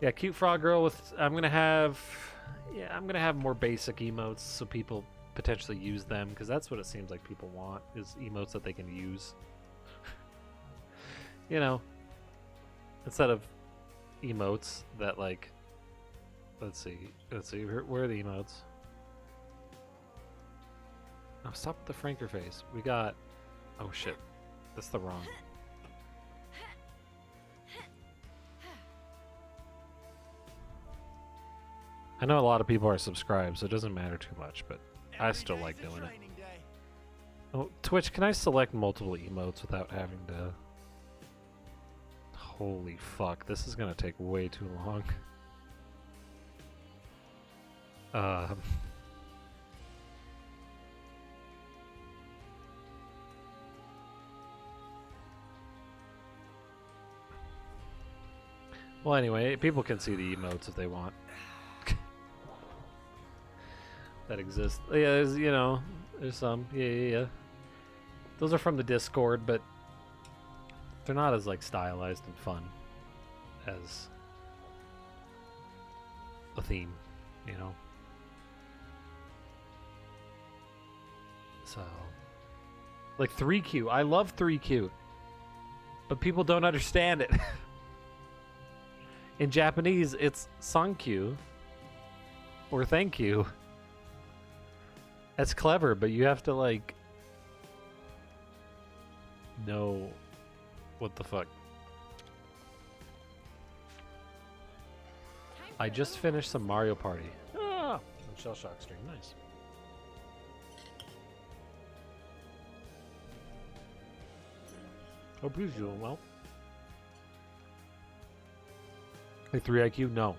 Yeah, cute frog girl with. I'm gonna have. Yeah, I'm gonna have more basic emotes so people potentially use them because that's what it seems like people want is emotes that they can use. You know, instead of emotes that like. Let's see. Where are the emotes? Oh, stop with the Franker face. We got. Oh shit, that's the wrong. I know a lot of people are subscribed, so it doesn't matter too much, but I still like doing it. Oh, Twitch, can I select multiple emotes without having to... Holy fuck, this is gonna take way too long. Well, anyway, people can see the emotes if they want. That exist. Yeah, there's, you know, there's some. Yeah. Those are from the Discord, but they're not as like stylized and fun as a theme, you know. So, like 3Q. I love 3Q, but people don't understand it. In Japanese, it's sankyu or thank you. That's clever, but you have to like know what the fuck. I just finished some Mario Party. Ah, some Shell Shock stream, nice. Hope you're doing well. Hey, 3 IQ? No.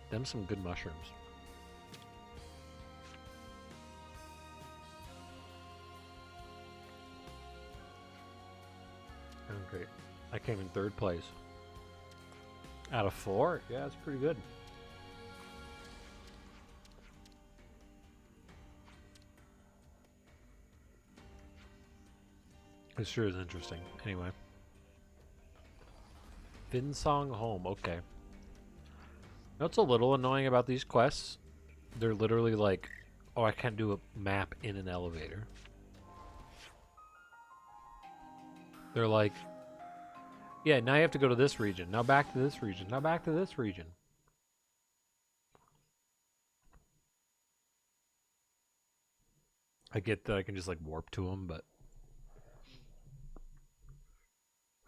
Them some good mushrooms. Okay. I came in 3rd place. Out of 4? Yeah, that's pretty good. It sure is interesting. Anyway. Finsong Home, okay. What's a little annoying about these quests? They're literally like, oh, I can't do a map in an elevator. They're like, yeah, now you have to go to this region. Now back to this region. Now back to this region. I get that I can just like warp to them, but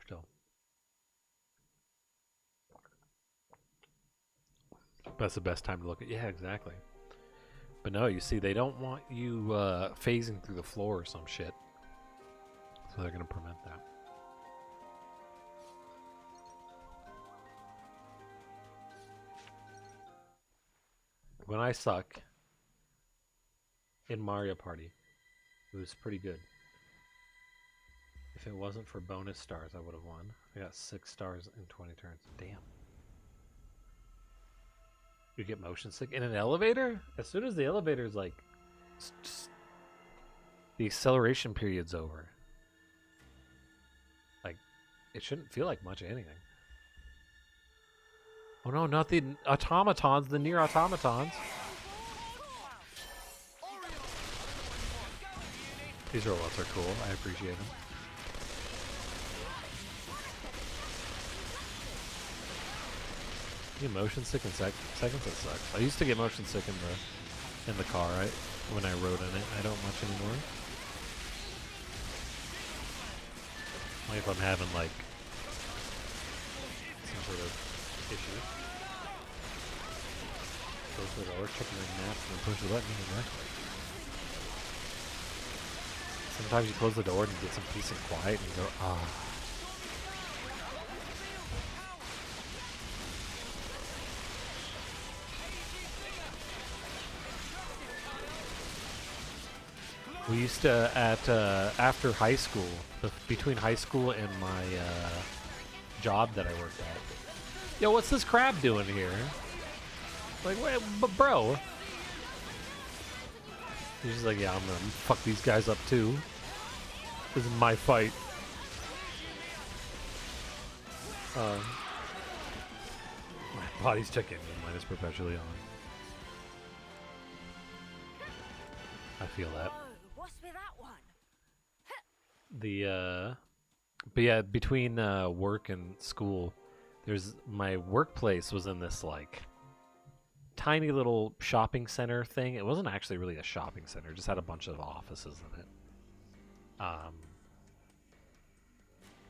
still. That's the best time to look at. Yeah, exactly. But no, you see, they don't want you phasing through the floor or some shit. So they're going to prevent that. When I suck in Mario Party, it was pretty good. If it wasn't for bonus stars, I would have won. I got 6 stars in 20 turns. Damn. You get motion sick in an elevator? As soon as the elevator's like... the acceleration period's over. Like, it shouldn't feel like much of anything. Oh no, not the automatons, the near automatons. These robots are cool. I appreciate them. You get motion sick in seconds? That sucks. I used to get motion sick in the car when I rode in it. I don't much anymore. Only if I'm having like some sort of issue. Close the door, check your maps, and then push the button exactly. Sometimes you close the door and you get some peace and quiet and you go, ah. We used to, after high school, between high school and my job that I worked at. Yo, what's this crab doing here? Like, wait, but bro. He's just like, yeah, I'm gonna fuck these guys up too. This is my fight. My body's checking in. Mine is perpetually on. I feel that. What's with that one? But yeah, between work and school, there's my workplace was in this like tiny little shopping center thing. It wasn't actually really a shopping center; it just had a bunch of offices in it.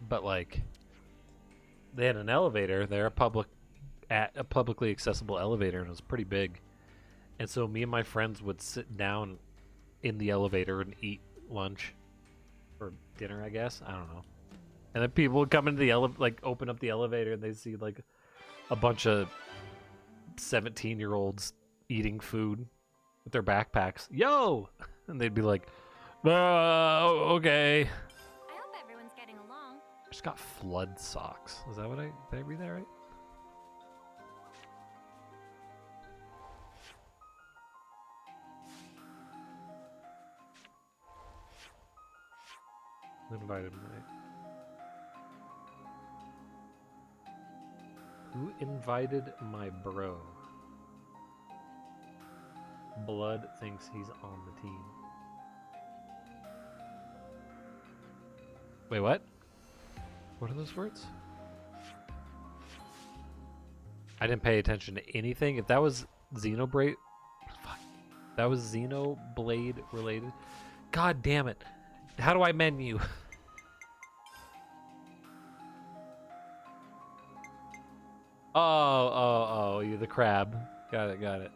But like, they had an elevator. They're a publicly accessible elevator, and it was pretty big. And so me and my friends would sit down in the elevator and eat lunch or dinner, I guess. I don't know. And then people would come into the open up the elevator, and they'd see like a bunch of 17-year-olds eating food with their backpacks. Yo, and they'd be like, okay. I hope everyone's getting along. I just got flood socks. Is that what did I read that right? Invited me. Who invited my bro? Blood thinks he's on the team. Wait, what? What are those words? I didn't pay attention to anything. If that was Xenoblade, fuck, that was Xenoblade related. God damn it! How do I menu? Oh, you're the crab. Got it.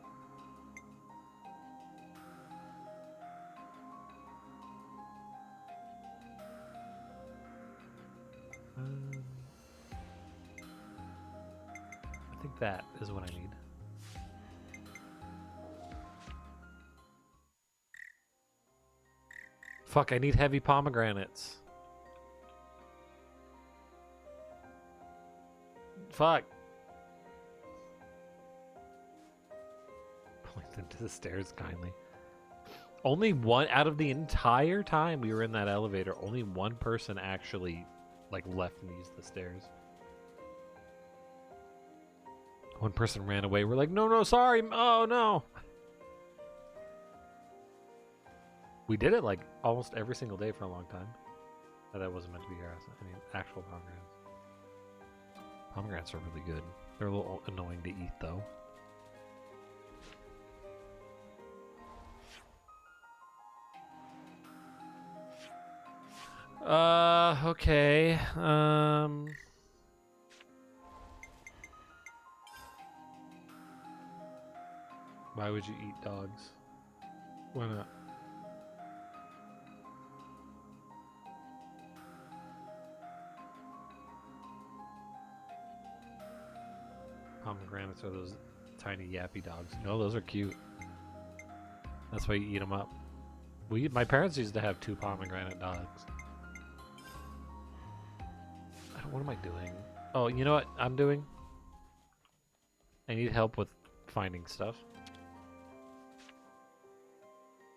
I think that is what I need. Fuck, I need heavy pomegranates. Fuck. Point them to the stairs kindly. Only one out of the entire time we were in that elevator, only one person actually like left and used the stairs. One person ran away. We're like, no, sorry. Oh no. We did it like almost every single day for a long time. But that wasn't meant to be grass. I mean, actual pomegranates. Pomegranates are really good. They're a little annoying to eat though. Okay. Why would you eat dogs? Why not? Pomegranates are those tiny yappy dogs. No, those are cute. That's why you eat them up. My parents used to have 2 pomegranate dogs. What am I doing? Oh, you know what I'm doing? I need help with finding stuff.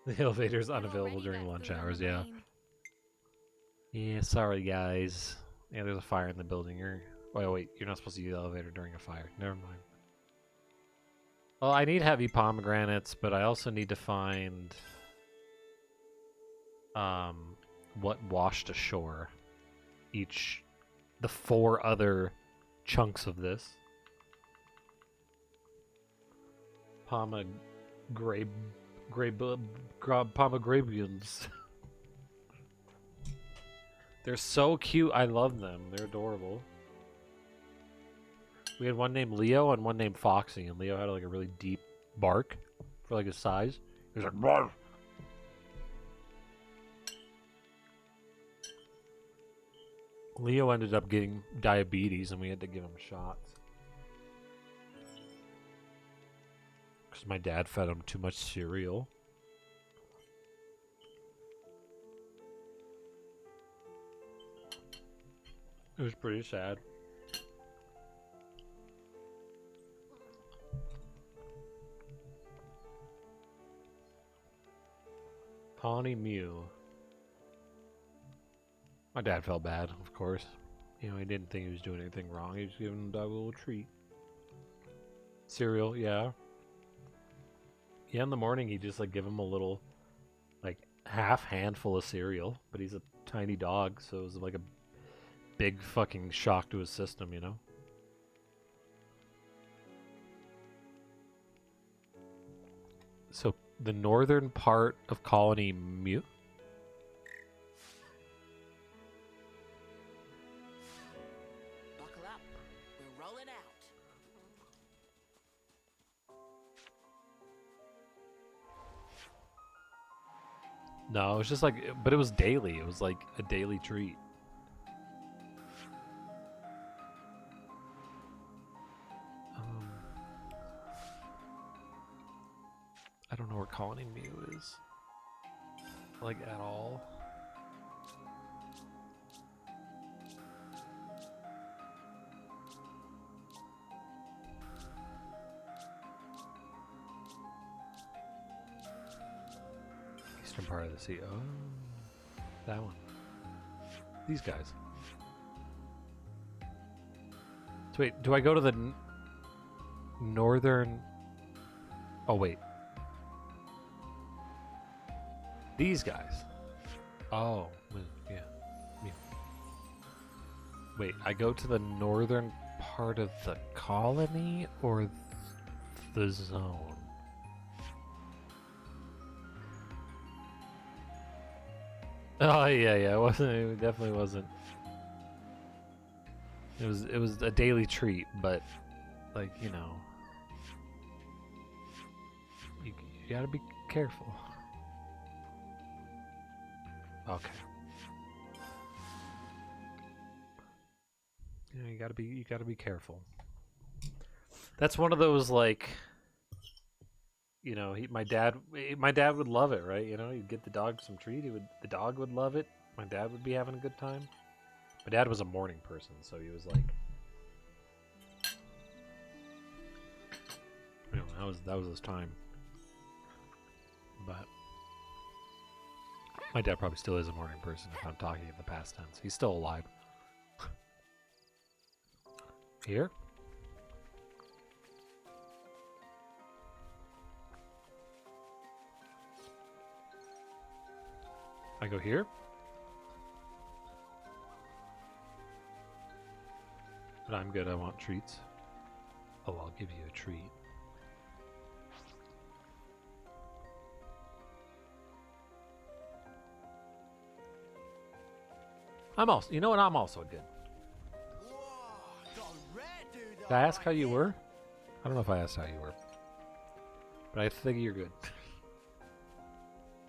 The elevator's unavailable during lunch hours, yeah. Yeah, sorry guys. Yeah, there's a fire in the building. Wait, you're not supposed to use the elevator during a fire. Never mind. Well, I need heavy pomegranates, but I also need to find what washed ashore. The 4 other chunks of this. Pomegranates. They're so cute. I love them. They're adorable. We had one named Leo and one named Foxy, and Leo had like a really deep bark for like his size. He was like, "Barf." Leo ended up getting diabetes, and we had to give him shots because my dad fed him too much cereal. It was pretty sad. Pawnee Mew. My dad felt bad, of course. You know, he didn't think he was doing anything wrong. He was giving the dog a little treat. Cereal, yeah. Yeah, in the morning he'd just like give him a little, like, half handful of cereal. But he's a tiny dog, so it was like a big fucking shock to his system, you know? So the northern part of Colony Mew. Buckle up. We're rolling out. No, it was just like, but it was daily. It was like a daily treat. I don't know where Colony Mew is. Like, at all. Eastern part of the sea. Oh, that one. These guys. So wait, do I go to the northern... Oh, wait. These guys. Oh, yeah. Wait, I go to the northern part of the colony or the zone? Oh yeah, it wasn't. It definitely wasn't. It was a daily treat, but like, you know, you gotta be careful. Okay. Yeah, you gotta be careful. That's one of those, like, you know, my dad would love it, right? You know, you'd get the dog some treat. The dog would love it. My dad would be having a good time. My dad was a morning person, so he was like, you know, that was his time. But my dad probably still is a morning person if I'm talking in the past tense. He's still alive. Here? I go here? But I'm good, I want treats. Oh, I'll give you a treat. You know what, I'm also good. Did I ask how you were? I don't know if I asked how you were. But I think you're good.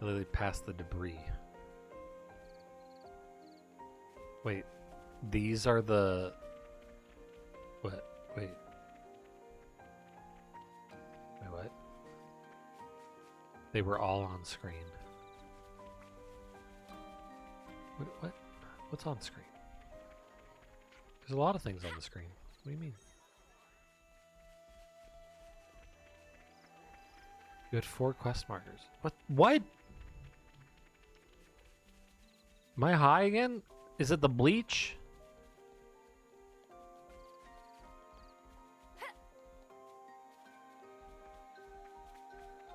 Literally past the debris. Wait, these are the... What? Wait, what? They were all on screen. What? What's on screen? There's a lot of things on the screen. What do you mean? You had 4 quest markers. What? Am I high again? Is it the bleach?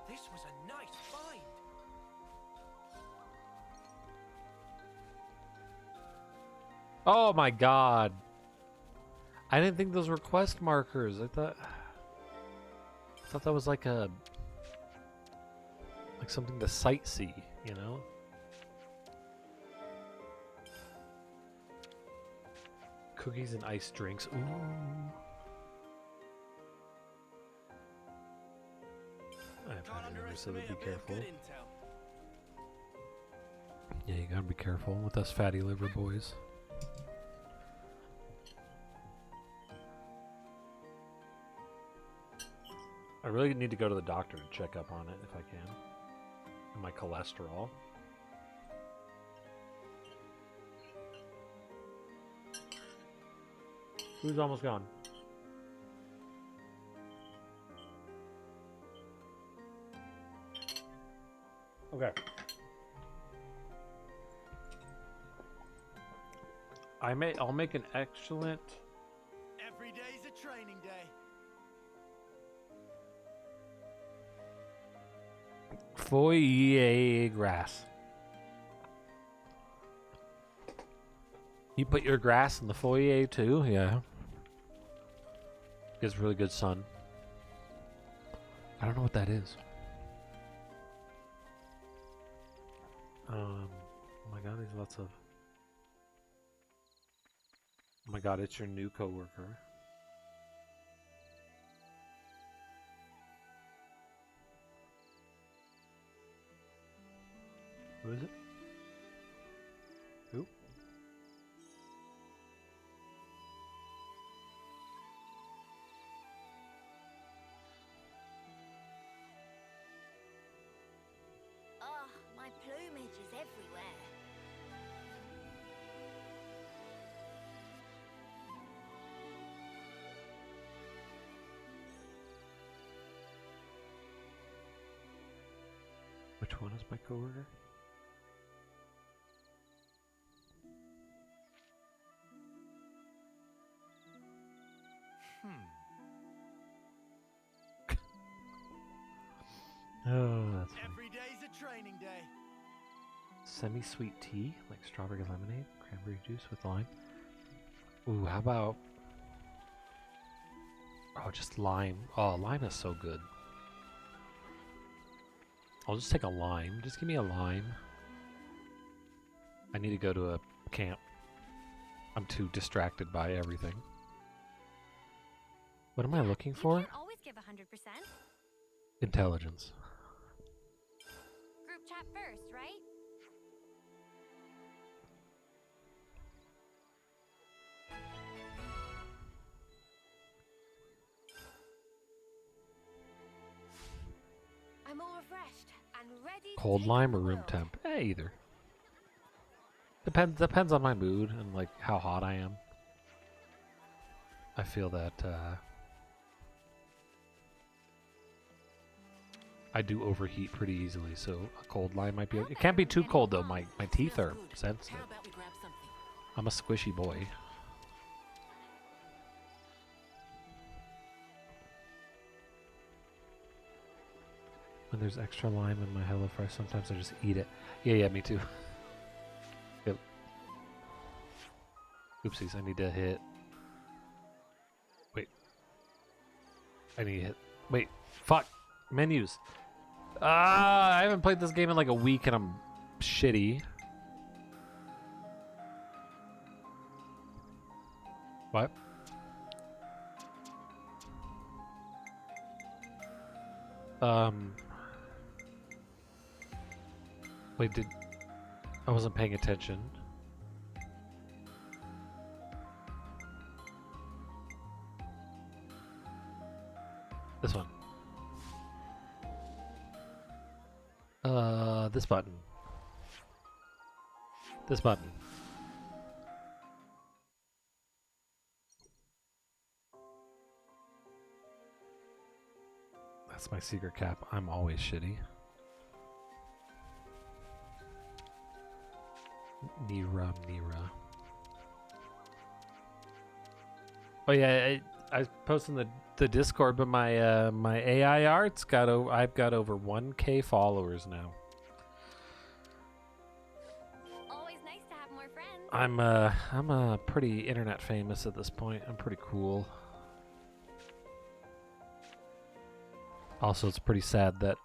This was a nice find. Oh my god. I didn't think those were quest markers. I thought that was like something to sightsee, you know? Cookies and iced drinks. Ooh. I've never said that, be careful. Yeah, you gotta be careful with us fatty liver boys. I really need to go to the doctor to check up on it if I can. And my cholesterol. Who's almost gone? Okay. I'll make an excellent. Every day's a training day. Foyer grass. You put your grass in the foyer too? Yeah. Gives really good sun. I don't know what that is. Oh my god, there's lots of. Oh my god, it's your new coworker. Who is it? Who? Oh, my plumage is everywhere. Which one is my coworker? Oh, that's funny. Every day's a training day. Semi-sweet tea, like strawberry lemonade, cranberry juice with lime. Ooh, how about... Oh, just lime. Oh, lime is so good. I'll just take a lime. Just give me a lime. I need to go to a camp. I'm too distracted by everything. What am I looking for? You can't always give 100%. Intelligence. Group chat first, right? I'm all refreshed and ready. Cold to take lime on or the room world. temp? Either. Depends on my mood and like how hot I am. I feel that I do overheat pretty easily, so a cold lime might be. It can't be too cold though. My teeth are sensitive. How about we grab something? I'm a squishy boy. When there's extra lime in my HelloFresh, sometimes I just eat it. Yeah, me too. Yep. Oopsies, I need to hit. Wait. I need to hit. Wait, fuck. Menus. I haven't played this game in like a week and I'm shitty. What? Wait, I wasn't paying attention. This one. This button. This button. That's my secret cap. I'm always shitty. Nira. Oh yeah, I posted in the Discord, but my my AI art's I've got over 1K followers now. Always nice to have more friends. I'm pretty internet famous at this point. I'm pretty cool. Also, it's pretty sad that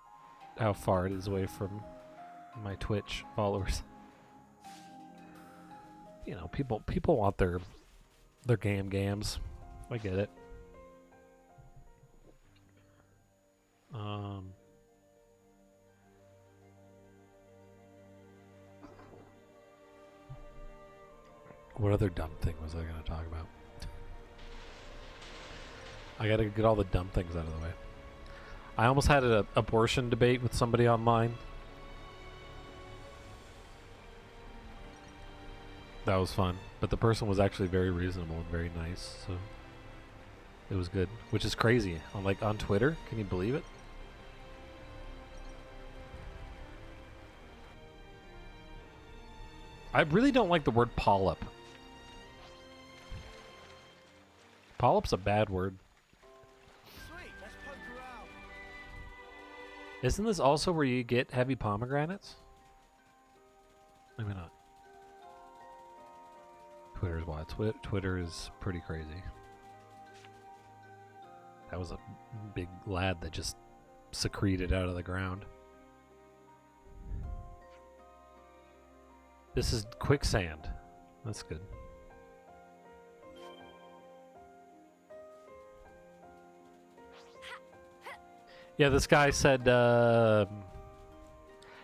how far it is away from my Twitch followers. You know, people want their gams. I get it. What other dumb thing was I going to talk about? I got to get all the dumb things out of the way. I almost had an abortion debate with somebody online. That was fun. But the person was actually very reasonable and very nice, so it was good. Which is crazy. On Twitter, can you believe it? I really don't like the word polyp. Polyp's a bad word. Sweet, let's poke around. Isn't this also where you get heavy pomegranates? Maybe not. Twitter's wild. Twitter is pretty crazy. That was a big lad that just secreted out of the ground. This is quicksand. That's good. Yeah, this guy said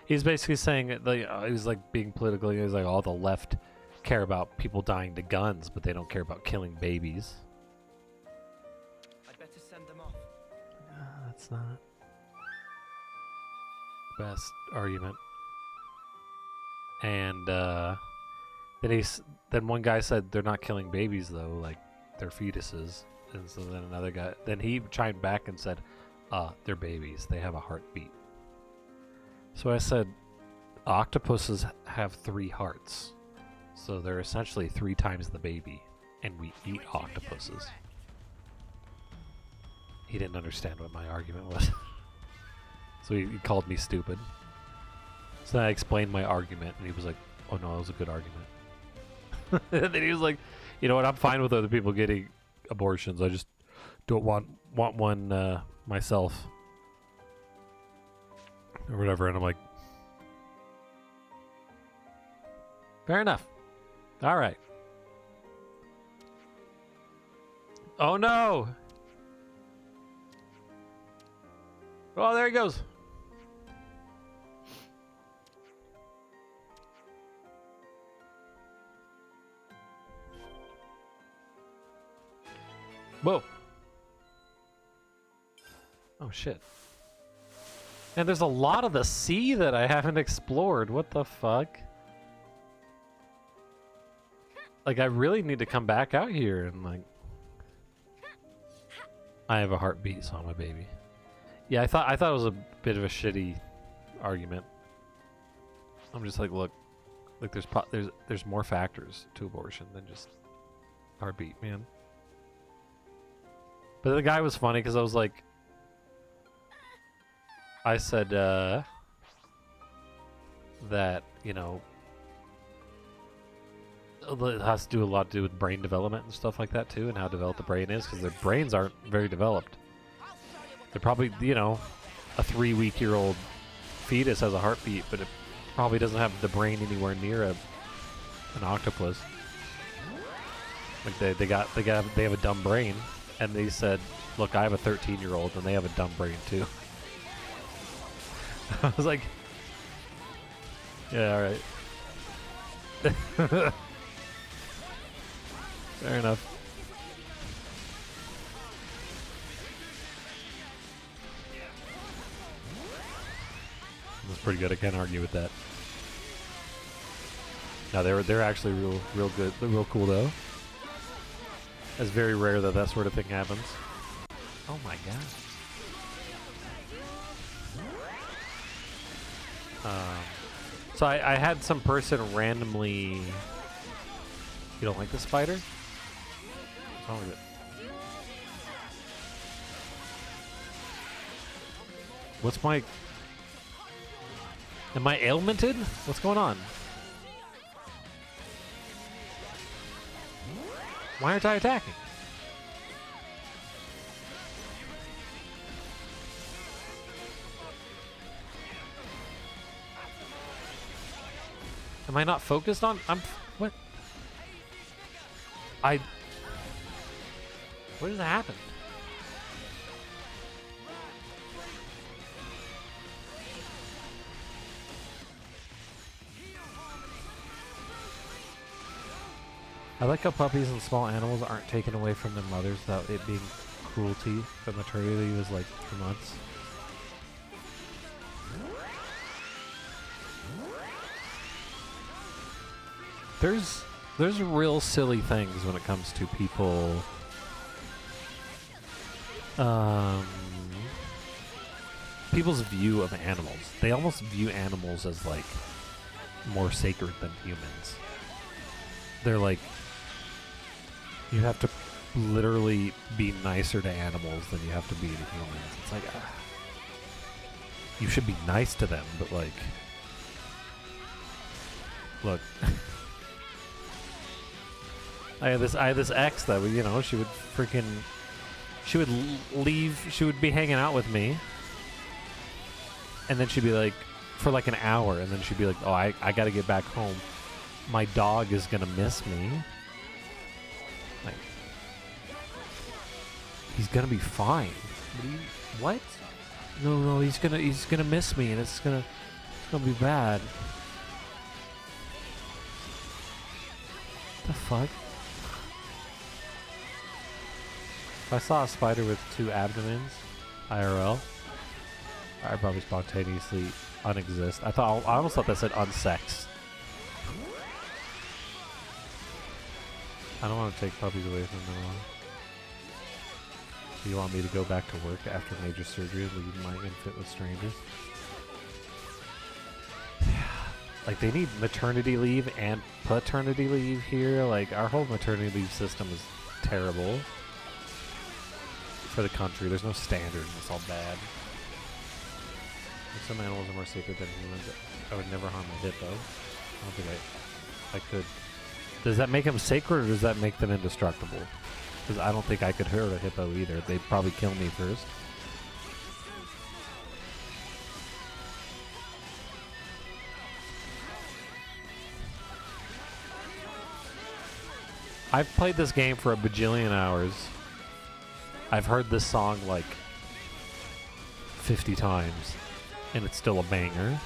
he's basically saying like he was like being political. He was like, "All the left care about people dying to guns, but they don't care about killing babies." I'd better send them off. That's not the best argument. And then one guy said they're not killing babies though, like they're fetuses. And so then another guy, then he chimed back and said, they're babies. They have a heartbeat. So I said, octopuses have 3 hearts. So they're essentially 3 times the baby. And we eat octopuses. He didn't understand what my argument was. So he called me stupid. So then I explained my argument, and he was like, oh no, that was a good argument. And then he was like, you know what, I'm fine with other people getting abortions. I just don't want one myself. Or whatever. And I'm like, fair enough. All right. Oh no! Oh, there he goes. Whoa. Oh shit. And there's a lot of the sea that I haven't explored. What the fuck? Like, I really need to come back out here and like... I have a heartbeat, so I'm a baby. Yeah, I thought it was a bit of a shitty argument. I'm just like, look, there's more factors to abortion than just heartbeat, man. But the guy was funny because I was like, I said that, you know, it has to do a lot to do with brain development and stuff like that too, and how developed the brain is, because their brains aren't very developed. They're probably, you know, a 3-week-old fetus has a heartbeat, but it probably doesn't have the brain anywhere near an octopus. Like they have a dumb brain, and they said, "Look, I have a 13-year-old, and they have a dumb brain too." I was like, "Yeah, all right." Fair enough. That's pretty good. I can't argue with that. No, they're actually real good. They're real cool though. It's very rare that that sort of thing happens. Oh my god. So I had some person randomly. You don't like the spider? What's wrong with it? What's my... Am I ailmented? What's going on? Why aren't I attacking? Am I not focused on... What? What just happened? I like how puppies and small animals aren't taken away from their mothers without it being cruelty. The maternity was like 2 months. There's real silly things when it comes to people people's view of animals. They almost view animals as like more sacred than humans. They're like, you have to literally be nicer to animals than you have to be to humans. It's like, you should be nice to them, but like, look. I had this ex that would, you know, she would leave, she would be hanging out with me, and then she'd be like, for like an hour, and then she'd be like, oh, I gotta get back home. My dog is gonna miss me. Like, he's gonna be fine. What? No, he's gonna miss me, and it's gonna be bad. What the fuck? If I saw a spider with 2 abdomens, IRL, I'd probably spontaneously unexist. I almost thought that said unsexed. I don't want to take puppies away from them. Do you want me to go back to work after major surgery and leave my infant with strangers? Like, they need maternity leave and paternity leave here. Like, our whole maternity leave system is terrible for the country. There's no standard. It's all bad. Some animals are more sacred than humans. I would never harm a hippo. I don't think I could. Does that make them sacred, or does that make them indestructible? Because I don't think I could hurt a hippo either. They'd probably kill me first. I've played this game for a bajillion hours. I've heard this song like 50 times, and it's still a banger.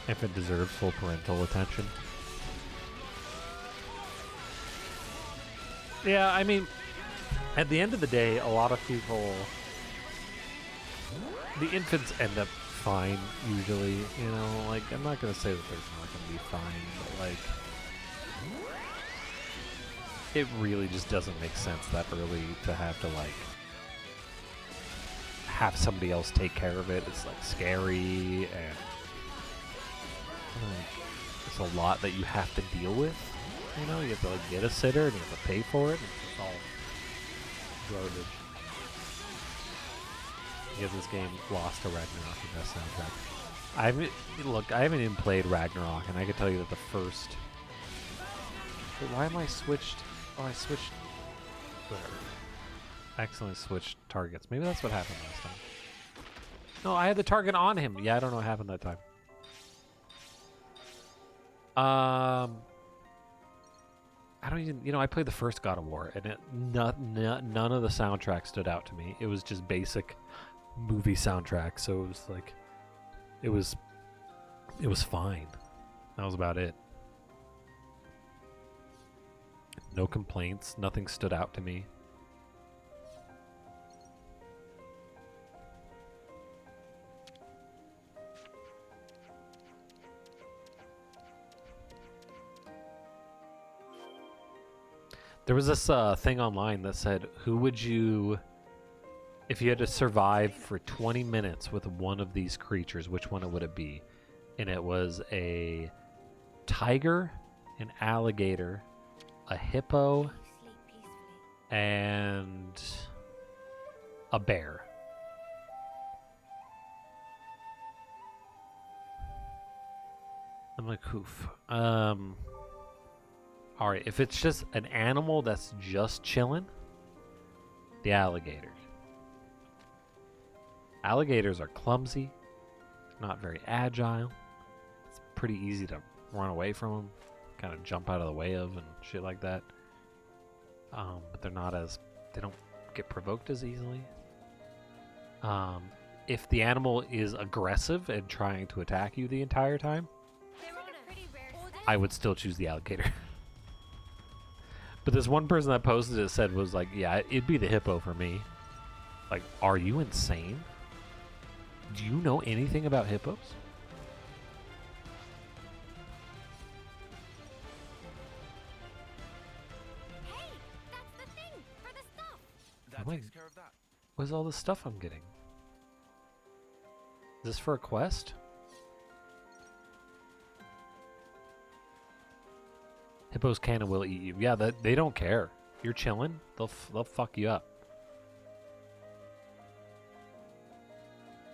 If it deserves full parental attention. Yeah, I mean, at the end of the day, a lot of people, the infants end up fine, usually, you know, like, I'm not going to say that they're not going to be fine, but, like, it really just doesn't make sense that early to have to, like, have somebody else take care of it. It's, like, scary, and, like, it's a lot that you have to deal with, you know, you have to, like, get a sitter, and you have to pay for it, and it's just all garbage. Give this game lost to Ragnarok, the best soundtrack. I haven't even played Ragnarok, and I can tell you that the first. Wait, why am I switched? Oh, I switched. Whatever. I accidentally switched targets. Maybe that's what happened last time. No, I had the target on him. Yeah, I don't know what happened that time. I don't even, I played the first God of War, and none of the soundtrack stood out to me. It was just basic movie soundtrack, so it was like, it was fine. That was about it. No complaints. Nothing stood out to me. There was this thing online that said, who would you, if you had to survive for 20 minutes with one of these creatures, which one would it be? And it was a tiger, an alligator, a hippo, Sleep peacefully. and a bear. I'm like, oof. Alright, if it's just an animal that's just chilling, the alligator. Alligators are clumsy, not very agile. It's pretty easy to run away from them, kind of jump out of the way of and shit like that. But they don't get provoked as easily. If the animal is aggressive and trying to attack you the entire time, They're on a pretty rare I would still choose the alligator. But this one person that posted it said was like, yeah, it'd be the hippo for me. Like, are you insane? Do you know anything about hippos? Hey, that's the thing for the stuff. That Wait. takes care of that. What's all this stuff I'm getting? Is this for a quest? Hippos can and will eat you. Yeah, they don't care. You're chilling, they'll fuck you up.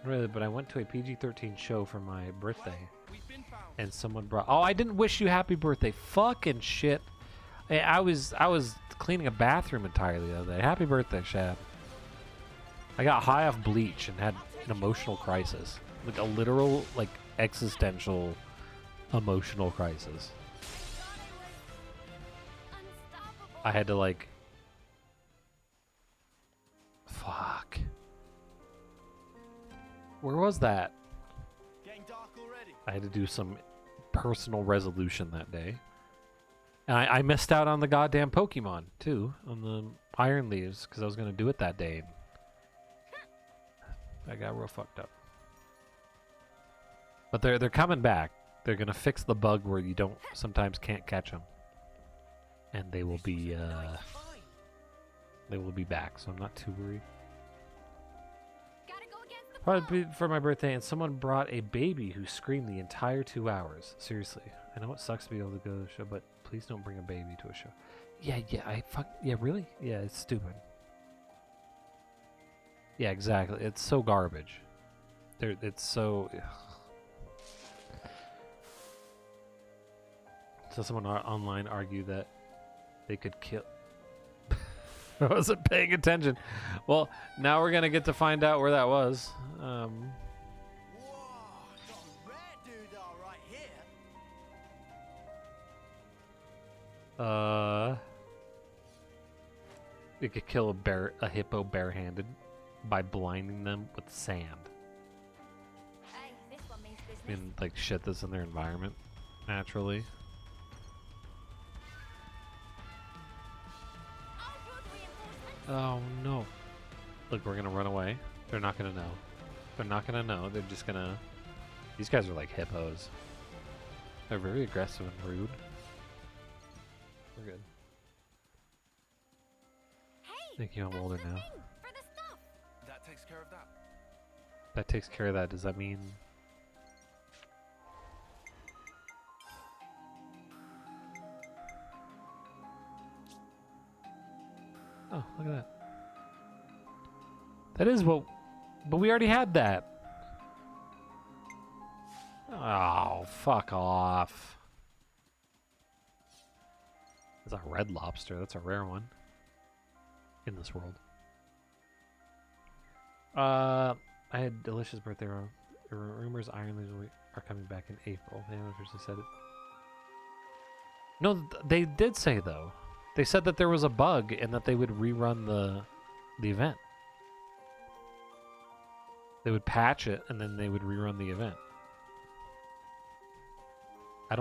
Really, but I went to a PG-13 show for my birthday, and someone brought. Oh, I didn't wish you happy birthday. Fucking shit. I was cleaning a bathroom entirely the other day. Happy birthday, Shad. I got high off bleach and had an emotional crisis, like a literal, like existential, emotional crisis. I had to like. Fuck. Where was that? Getting dark already. I had to do some personal resolution that day. And I missed out on the goddamn Pokemon, too, on the Iron Leaves, because I was going to do it that day. I got real fucked up. But they're coming back. They're going to fix the bug where you sometimes can't catch them. And they will be back, so I'm not too worried. Gotta go against the Probably for my birthday, and someone brought a baby who screamed the entire 2 hours. Seriously. I know it sucks to be able to go to the show, but please don't bring a baby to a show. Yeah, really? Yeah, it's stupid. Yeah, exactly. It's so garbage. It's so... So someone online argued that they could kill... I wasn't paying attention. Well, now we're going to get to find out where that was. Whoa, got a rare doodah right here. You could kill a hippo barehanded by blinding them with sand. Hey, this one means business. And like shit that's in their environment naturally. Oh, good reinforcements. Oh no. Look, we're gonna run away. They're not gonna know. They're not gonna know. They're just gonna... These guys are like hippos. They're very aggressive and rude. We're good. Hey, Thank you, I'm that's older the now. thing for the stuff. That takes care of that. That takes care of that. Does that mean... Oh, look at that. That is what... But we already had that. Oh, fuck off. It's a red lobster. That's a rare one. In this world. I had delicious birthday wrong. Rumors Iron Leaves are coming back in April. They officially said it. No, they did say though. They said that there was a bug and that they would rerun the event. They would patch it and then they would rerun the event. I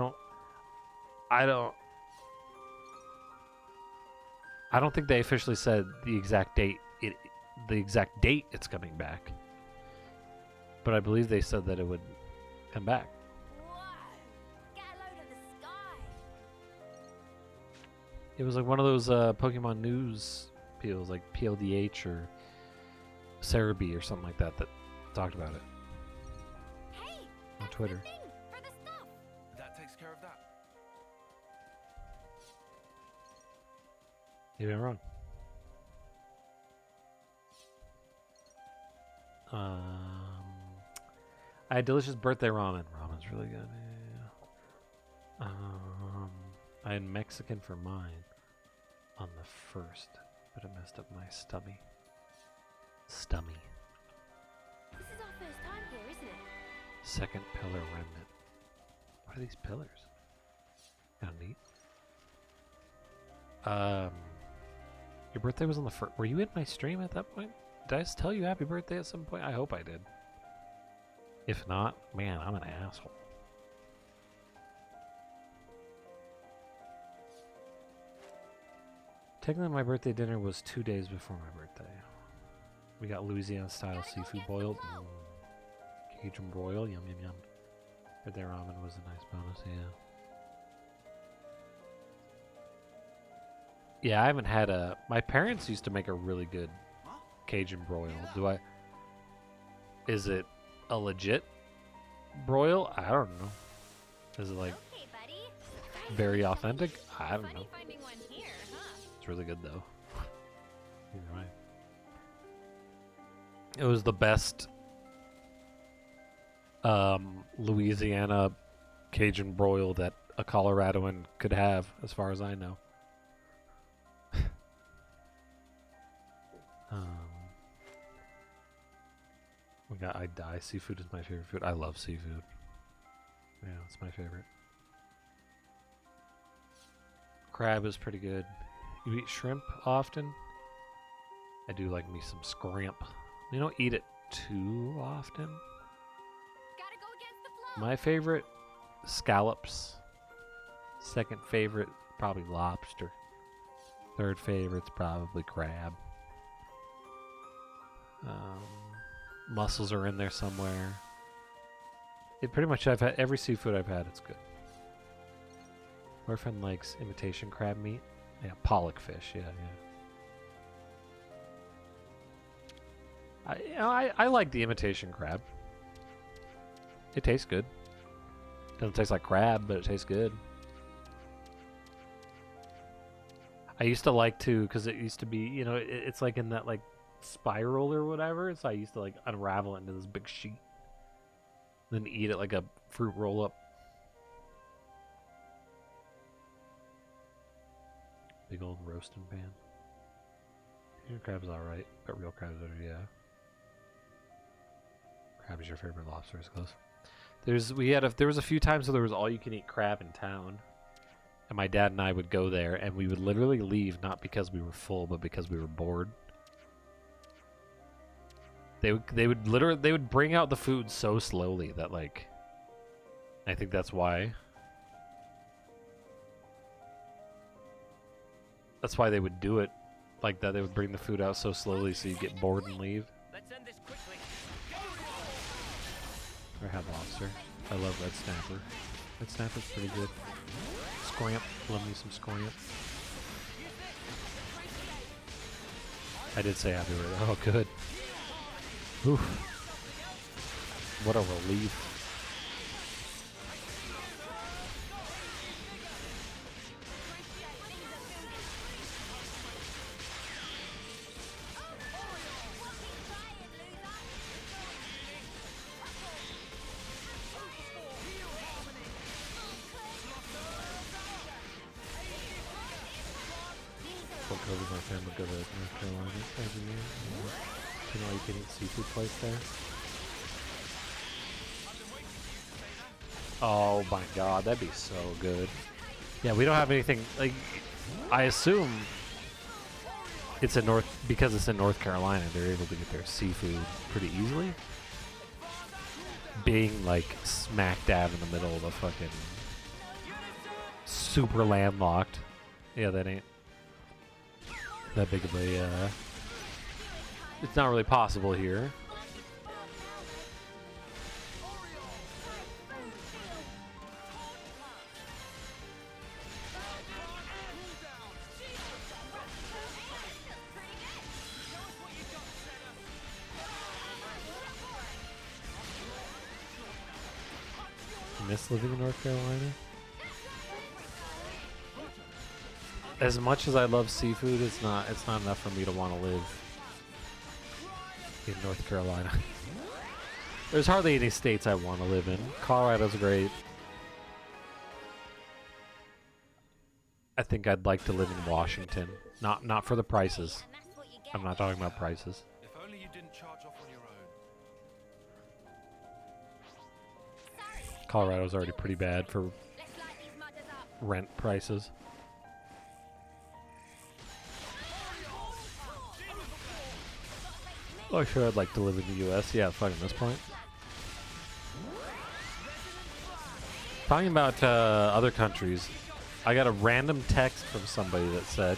don't think they officially said the exact date it's coming back. But I believe they said that it would come back. Whoa, get a load of the sky. It was like one of those Pokemon news peels, like PLDH or Cerebi or something like that talked about it Hey, on that's Twitter. the thing for the stuff. That takes care of that. You've been wrong. I had delicious birthday ramen. Ramen's really good. Yeah. I had Mexican for mine on the 1st, but it messed up my stummy. This is our first time here, isn't it? Second pillar remnant. What are these pillars? Kind of neat. Your birthday was on the 1st. Were you in my stream at that point? Did I just tell you happy birthday at some point? I hope I did. If not, man, I'm an asshole. Technically, my birthday dinner was 2 days before my birthday. We got Louisiana-style seafood boiled. Cajun broil, yum yum yum. Birthday ramen was a nice bonus, yeah. Yeah, I haven't had a... My parents used to make a really good Cajun broil. Is it a legit broil? I don't know. Is it like... Okay, buddy. very authentic. I don't Funny know. finding one here, huh? It's really good though. Either way. It was the best Louisiana Cajun broil that a Coloradoan could have, as far as I know. um, we got I die. Seafood is my favorite food. I love seafood. Yeah, it's my favorite. Crab is pretty good. You eat shrimp often? I do like me some scrimp. You don't eat it too often. Gotta go against the flow. My favorite, scallops. Second favorite, probably lobster. Third favorite's probably crab. Mussels are in there somewhere. It pretty much, I've had every seafood I've had. It's good. Boyfriend likes imitation crab meat. Yeah, pollock fish. Yeah, yeah. I like the imitation crab. It tastes good. Doesn't taste like crab, but it tastes good. I used to like to, because it used to be, you know, it's like in that like spiral or whatever. So I used to like unravel it into this big sheet, then eat it like a fruit roll up. Big old roasting pan. Your crab's alright, but real crab's better, yeah. Crab is your favorite lobster, I suppose. There was a few times where there was all you can eat crab in town. And my dad and I would go there and we would literally leave not because we were full, but because we were bored. They would bring out the food so slowly that like I think that's why. That's why they would do it like that. They would bring the food out so slowly so you get bored and leave. Let's end this quickly. Or have lobster. I love red snapper. Red snapper's pretty good. Scramp. Love me some scramp. I did say happy birthday. Oh, good. Oof. What a relief. Over my family go to North Carolina every year. You know, you can eat seafood place there. Oh my god, that'd be so good. Yeah, we don't have anything like. I assume it's in because it's in North Carolina. They're able to get their seafood pretty easily. Being like smack dab in the middle of the fucking super landlocked. Yeah, that ain't that big of a, it's not really possible here. Miss living in North Carolina? As much as I love seafood, it's not enough for me to want to live in North Carolina. There's hardly any states I want to live in. Colorado's great. I think I'd like to live in Washington. Not for the prices. And that's what you get. I'm not talking about prices. If only you didn't charge off on your own. Sorry. Colorado's already pretty bad for Let's light these mudders up. rent prices. Oh, sure, I'd like to live in the U.S. Yeah, fucking this point. Talking about other countries, I got a random text from somebody that said,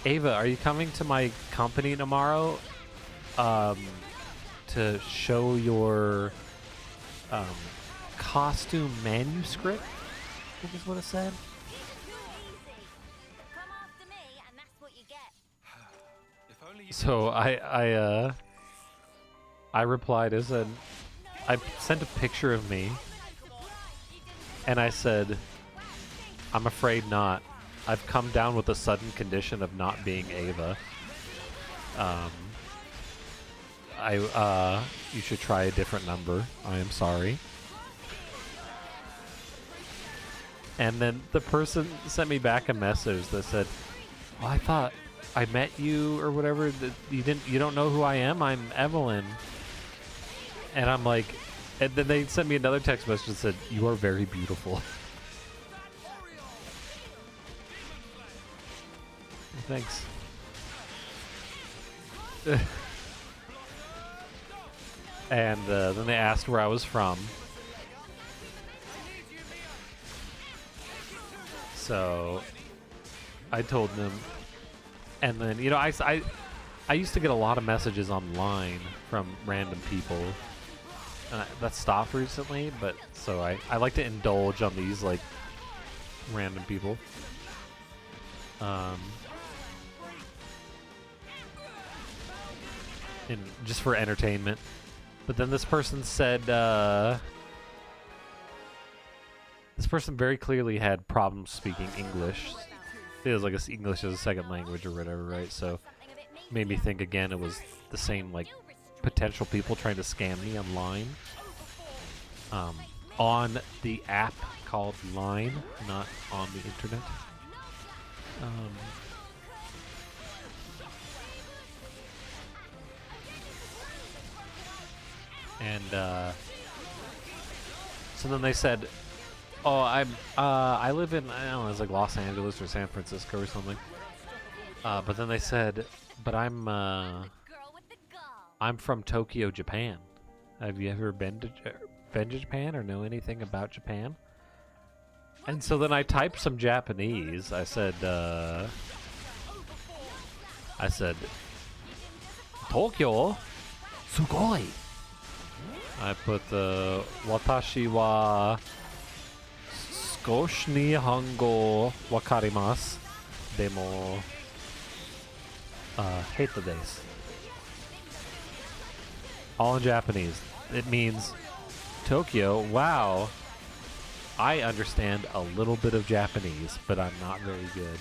Ava, are you coming to my company tomorrow to show your costume manuscript? I think is what it said. Too easy. Come after me, and that's what you get. If only you So I replied as I sent a picture of me And I said, I'm afraid not. I've come down with a sudden condition of not being Ava. You should try a different number. I am sorry. And then the person sent me back a message that said, "Oh, I thought I met you or whatever. That you don't know who I am. I'm Evelyn." And I'm like, and then they sent me another text message that said, "You are very beautiful." Thanks. And then they asked where I was from. So I told them. And then, you know, I used to get a lot of messages online from random people. And that stopped recently, but so I like to indulge on these, like, random people. And just for entertainment. But then this person said, this person very clearly had problems speaking English. It was like English as a second language or whatever, right? So made me think again it was the same, like, potential people trying to scam me online. On the app called Line, not on the internet. And so then they said, "Oh, I live in, I don't know, it's like Los Angeles or San Francisco or something." But then they said, "But I'm from Tokyo, Japan. Have you ever been to Japan or know anything about Japan?" And so then I typed some Japanese. I said, "Tokyo, sugoi." I put watashi wa skoshi nihongo wakarimasu. Demo hate the days. All in Japanese. It means Tokyo, wow. I understand a little bit of Japanese, but I'm not very good.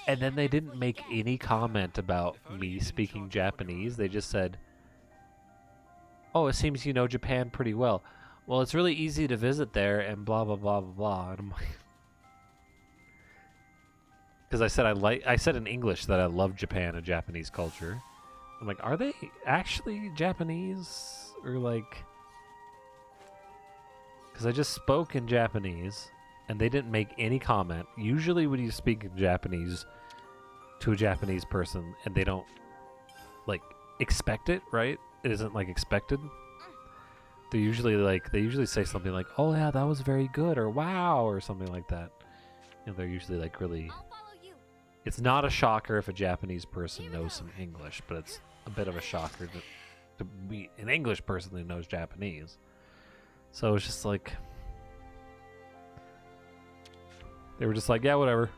And then they didn't make any comment about me speaking Japanese. They just said, "Oh, it seems you know Japan pretty well. Well, it's really easy to visit there and blah, blah, blah, blah, blah." And I'm like, because I said in English that I love Japan and Japanese culture. I'm like, are they actually Japanese? Or like, because I just spoke in Japanese and they didn't make any comment. Usually when you speak in Japanese to a Japanese person and they don't, like, expect it, right? It isn't, like, expected. They usually say something like, "Oh yeah, that was very good," or "Wow," or something like that. And they're usually, like, really... It's not a shocker if a Japanese person knows some English, but it's a bit of a shocker to be an English person who knows Japanese. So it's just like... They were just like, "Yeah, whatever."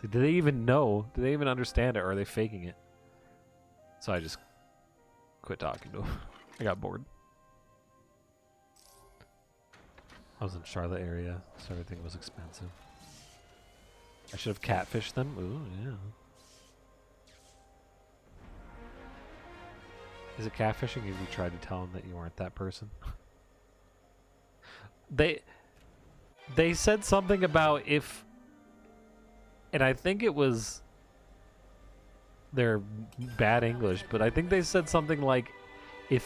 Do they even know? Do they even understand it, or are they faking it? So I just quit talking to them. I got bored. I was in Charlotte area, so everything was expensive. I should have catfished them. Ooh, yeah. Is it catfishing if you tried to tell them that you weren't that person? They said something about if, and I think it was their bad English, but I think they said something like, they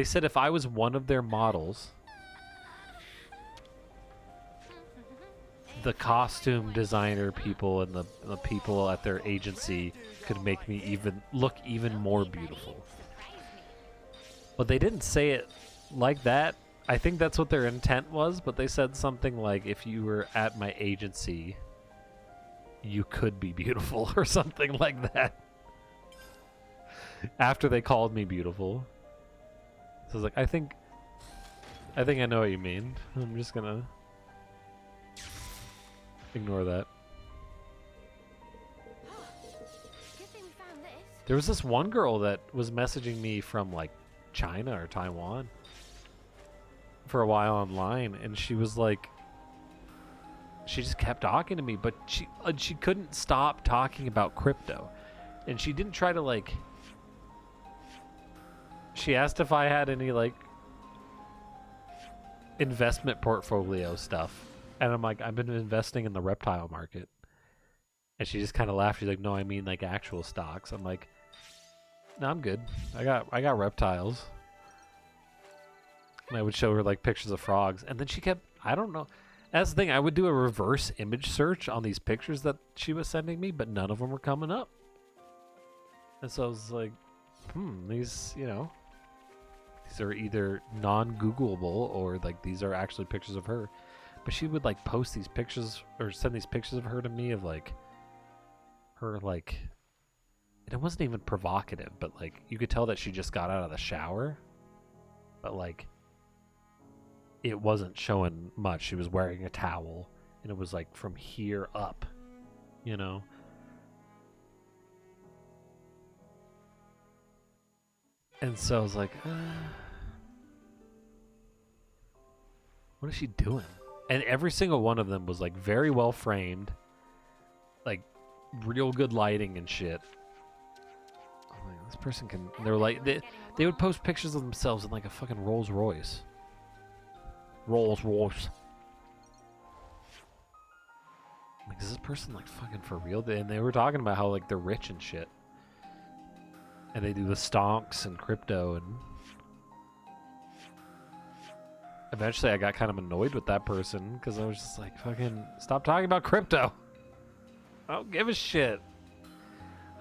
said if I was one of their models, the costume designer people and the people at their agency could make me look even more beautiful. But they didn't say it like that. I think that's what their intent was, but they said something like, if you were at my agency, you could be beautiful, or something like that. After they called me beautiful. So I was like, I think I know what you mean. I'm just gonna ignore that. There was this one girl that was messaging me from like China or Taiwan for a while online, and she was like, she just kept talking to me, but she couldn't stop talking about crypto, and she didn't try to like. She asked if I had any like investment portfolio stuff, and I'm like, I've been investing in the reptile market, and she just kind of laughed. She's like, no, I mean like actual stocks. I'm like, no, I'm good. I got reptiles. And I would show her like pictures of frogs, and then she kept, I don't know. That's the thing. I would do a reverse image search on these pictures that she was sending me, but none of them were coming up. And so I was like, these, you know, these are either non-Googleable or like these are actually pictures of her. But she would like post these pictures or send these pictures of her to me of like her like, and it wasn't even provocative, but like you could tell that she just got out of the shower. But like it wasn't showing much. She was wearing a towel, and it was like from here up, you know. And so I was like, what is she doing? And every single one of them was like very well framed, like real good lighting and shit. I'm like, this person can. They were like, they would post pictures of themselves in like a fucking Rolls Royce. Rolls Royce. Like, is this person like fucking for real? And they were talking about how like they're rich and shit, and they do the stonks and crypto, and eventually I got kind of annoyed with that person because I was just like, fucking stop talking about crypto. I don't give a shit.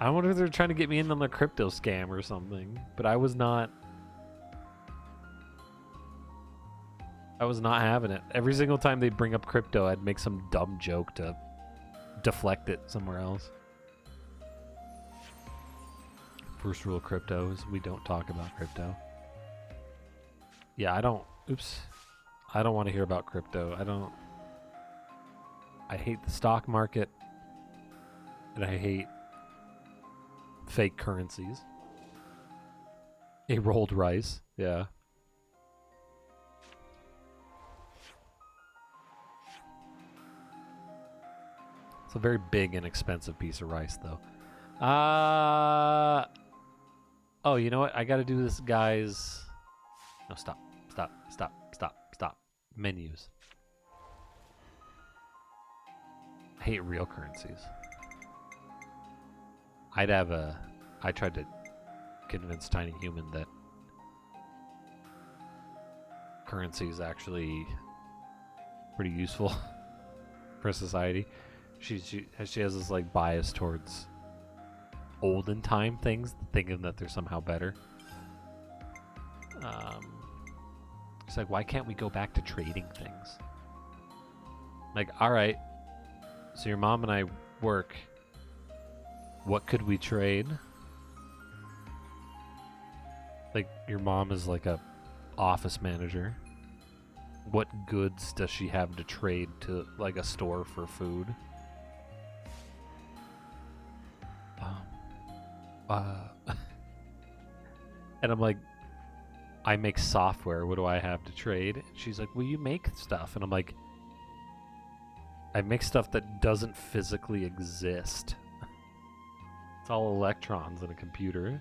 I wonder if they're trying to get me in on the crypto scam or something, but I was not having it. Every single time they'd bring up crypto, I'd make some dumb joke to deflect it somewhere else. First rule of crypto is we don't talk about crypto. Yeah, I don't want to hear about crypto. I hate the stock market, and I hate fake currencies. A rolled rice, yeah. It's a very big and expensive piece of rice, though. Oh, you know what? I gotta do this guy's... No, stop. Menus. I hate real currencies. I tried to convince Tiny Human that currency is actually pretty useful for society. She has this like bias towards olden time things, thinking that they're somehow better. It's like, why can't we go back to trading things? Like, all right, so your mom and I work. What could we trade? Like, your mom is like a office manager. What goods does she have to trade to like a store for food? And I'm like, I make software. What do I have to trade? And she's like, well, you make stuff. And I'm like, I make stuff that doesn't physically exist. It's all electrons in a computer.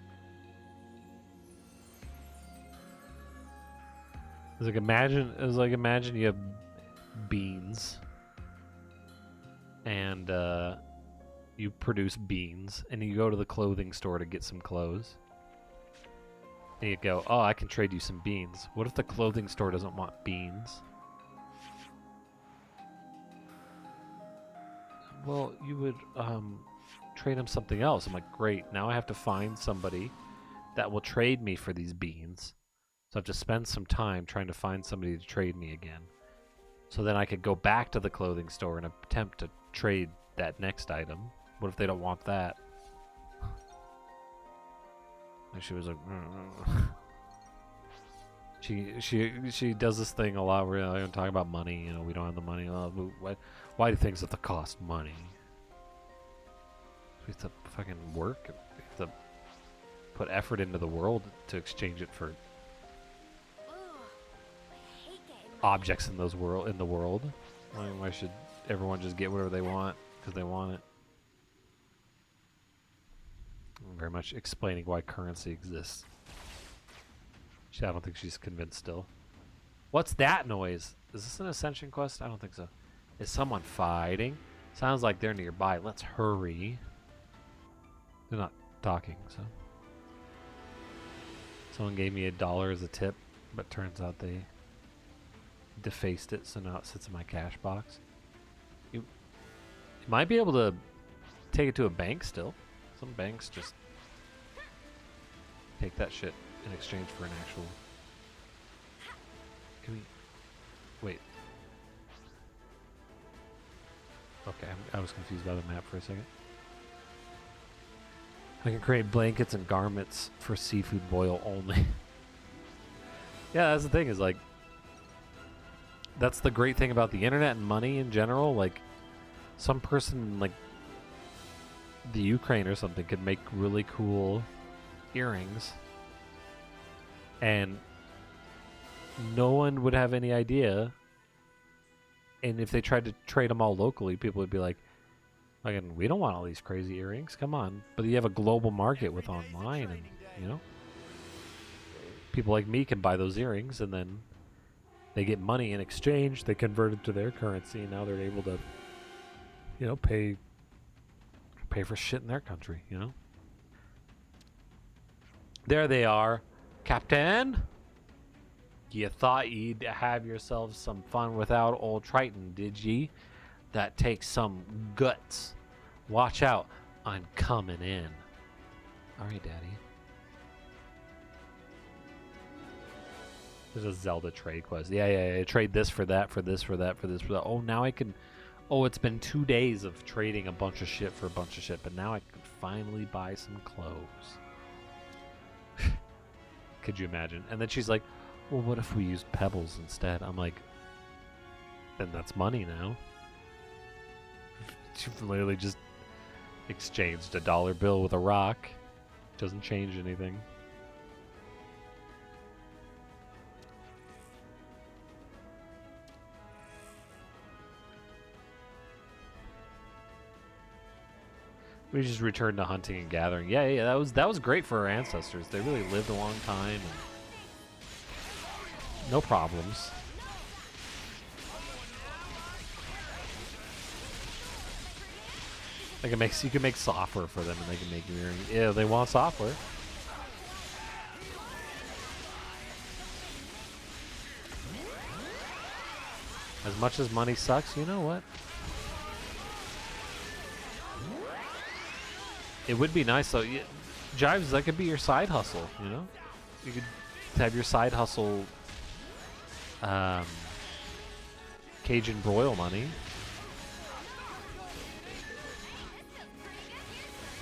It was like imagine you have beans, and you produce beans, and you go to the clothing store to get some clothes. And you go, oh, I can trade you some beans. What if the clothing store doesn't want beans? Well, you would trade them something else. I'm like, great. Now I have to find somebody that will trade me for these beans. So I have to spend some time trying to find somebody to trade me again. So then I could go back to the clothing store and attempt to trade that next item. What if they don't want that? And she was like, she does this thing a lot where I don't talk about money. You know, we don't have the money. Why do things have to cost money? We have to fucking work. We have to put effort into the world to exchange it for Ugh, I hate getting objects in the world. Why should everyone just get whatever they want because they want it? I'm very much explaining why currency exists. I don't think she's convinced still. What's that noise? Is this an ascension quest? I don't think so. Is someone fighting? Sounds like they're nearby. Let's hurry. They're not talking, so. Someone gave me $1 as a tip, but turns out they defaced it, so now it sits in my cash box. You might be able to take it to a bank still. Some banks just take that shit in exchange for an actual. Can we wait? Okay, I was confused by the map for a second. I can create blankets and garments for seafood boil only. Yeah, that's the thing, is like, that's the great thing about the internet and money in general. Like, some person in, like, the Ukraine or something could make really cool earrings, and no one would have any idea. And if they tried to trade them all locally, people would be like, "Again, we don't want all these crazy earrings. Come on!" But you have a global market with online, and you know, people like me can buy those earrings, and then they get money in exchange. They convert it to their currency, and now they're able to, you know, pay for shit in their country. You know. There they are, Captain. You thought you'd have yourselves some fun without old Triton, did ye? That takes some guts. Watch out, I'm coming in. Alright, Daddy. There's a Zelda trade quest. Yeah. Trade this for that, for this, for that, for this, for that. Oh, now I can... Oh, it's been 2 days of trading a bunch of shit for a bunch of shit, but now I can finally buy some clothes. Could you imagine? And then she's like, well, what if we use pebbles instead? I'm like, then that's money now. She literally just exchanged a dollar bill with a rock. Doesn't change anything. We just returned to hunting and gathering. Yeah, that was great for our ancestors. They really lived a long time and no problems. Like you can make software for them, and they can make earrings. Yeah, they want software. As much as money sucks, you know what? It would be nice though. Jives, that could be your side hustle. You know, you could have your side hustle. Cajun broil money.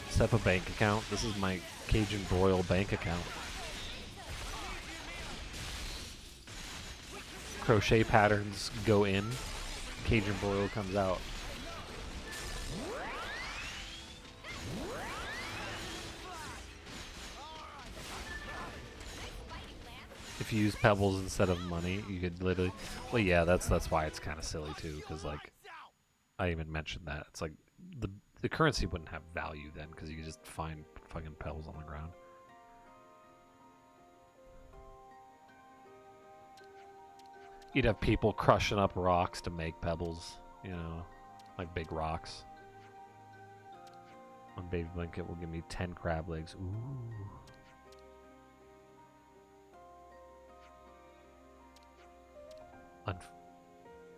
Set up a bank account. This is my Cajun broil bank account. Crochet patterns go in. Cajun broil comes out. If you use pebbles instead of money, you could literally... Well, yeah, that's why it's kind of silly, too, because, like, I even mentioned that. It's like, the currency wouldn't have value then, because you could just find fucking pebbles on the ground. You'd have people crushing up rocks to make pebbles, you know, like big rocks. One baby blanket will give me 10 crab legs. Ooh.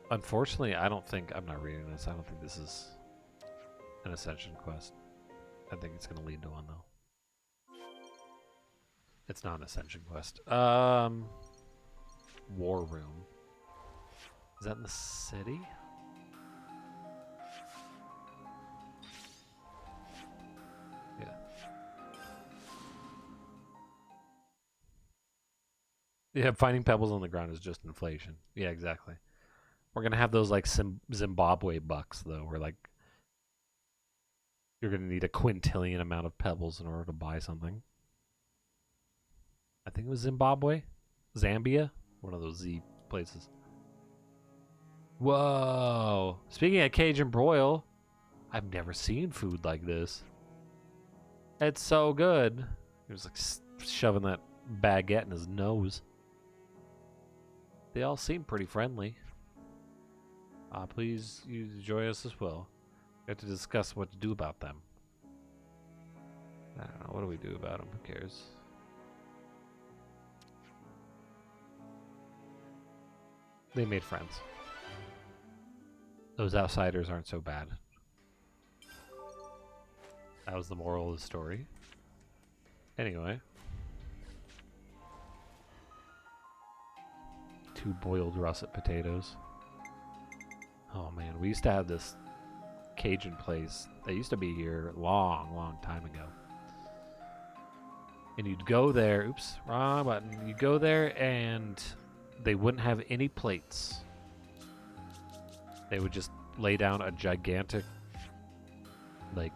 Unfortunately, I don't think... I'm not reading this. I don't think this is an ascension quest. I think it's going to lead to one, though. It's not an ascension quest. War room. Is that in the city? Yeah. Yeah, finding pebbles on the ground is just inflation. Yeah, exactly. We're going to have those, like, Zimbabwe bucks, though, where, like, you're going to need a quintillion amount of pebbles in order to buy something. I think it was Zimbabwe, Zambia, one of those Z places. Whoa! Speaking of Cajun broil, I've never seen food like this. It's so good. He was like shoving that baguette in his nose. They all seem pretty friendly. Please you join us as well. We have to discuss what to do about them. I don't know. What do we do about them? Who cares? They made friends. Those outsiders aren't so bad. That was the moral of the story. Anyway. 2 boiled russet potatoes. Oh man, we used to have this Cajun place that used to be here a long time ago. And you'd go there, oops, wrong button. You'd go there and they wouldn't have any plates. They would just lay down a gigantic, like,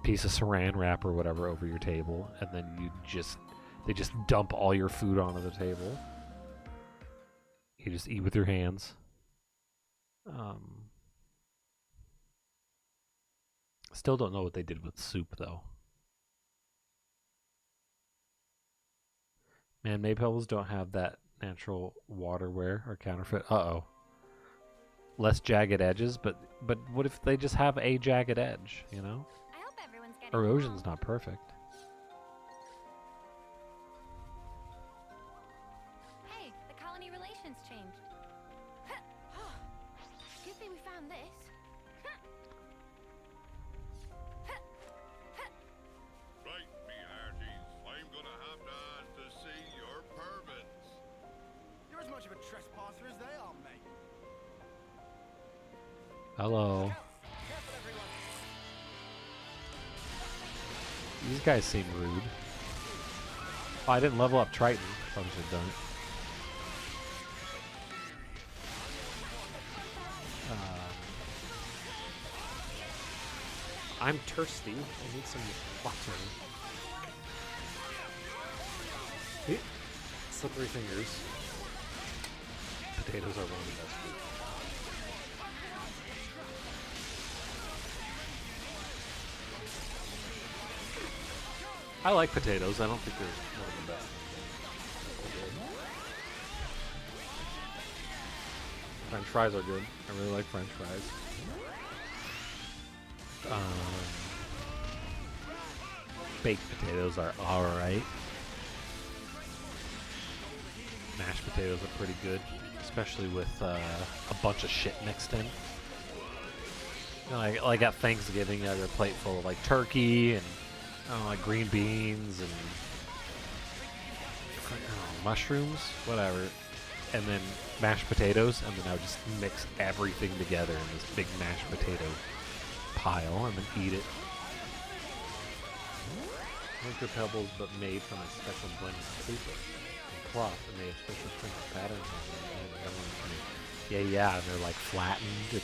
piece of saran wrap or whatever over your table, and then they just dump all your food onto the table. You just eat with your hands. Still don't know what they did with soup though. Man, Maypebbles don't have that natural waterware or counterfeit. Uh-oh. Less jagged edges, but what if they just have a jagged edge, you know? I hope everyone's getting Erosion's along. not perfect. Hey, the colony relations changed. Good thing we found this. Right, me hearties. I'm gonna have to ask to see your permits. You're as much of a trespasser as they are, mate. Hello. Careful, everyone. These guys seem rude. Oh, I didn't level up Triton. Probably should have done it. I'm thirsty. I need some water. Eat. Slippery fingers. Potatoes are one of the best food. I like potatoes. I don't think they're one of the best. French fries are good. I really like French fries. Baked potatoes are alright. Mashed potatoes are pretty good, especially with a bunch of shit mixed in. You know, like at Thanksgiving, you have your plate full of like turkey and I don't know, like green beans and I don't know, mushrooms, whatever, and then mashed potatoes, and then I would just mix everything together in this big mashed potato pile and then eat it. Winter pebbles, but made from a special blend of paper and cloth, and they have special printed patterns on them. And everyone can, yeah, they're like flattened and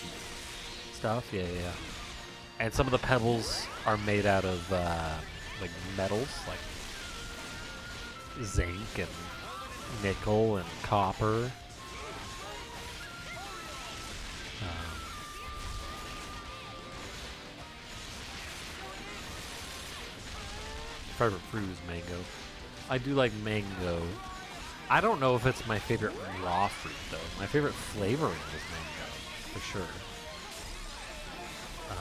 stuff. Yeah. And some of the pebbles are made out of like metals, like zinc and nickel and copper. Favorite fruit is mango. I do like mango. I don't know if it's my favorite raw fruit though. My favorite flavoring is mango, for sure. But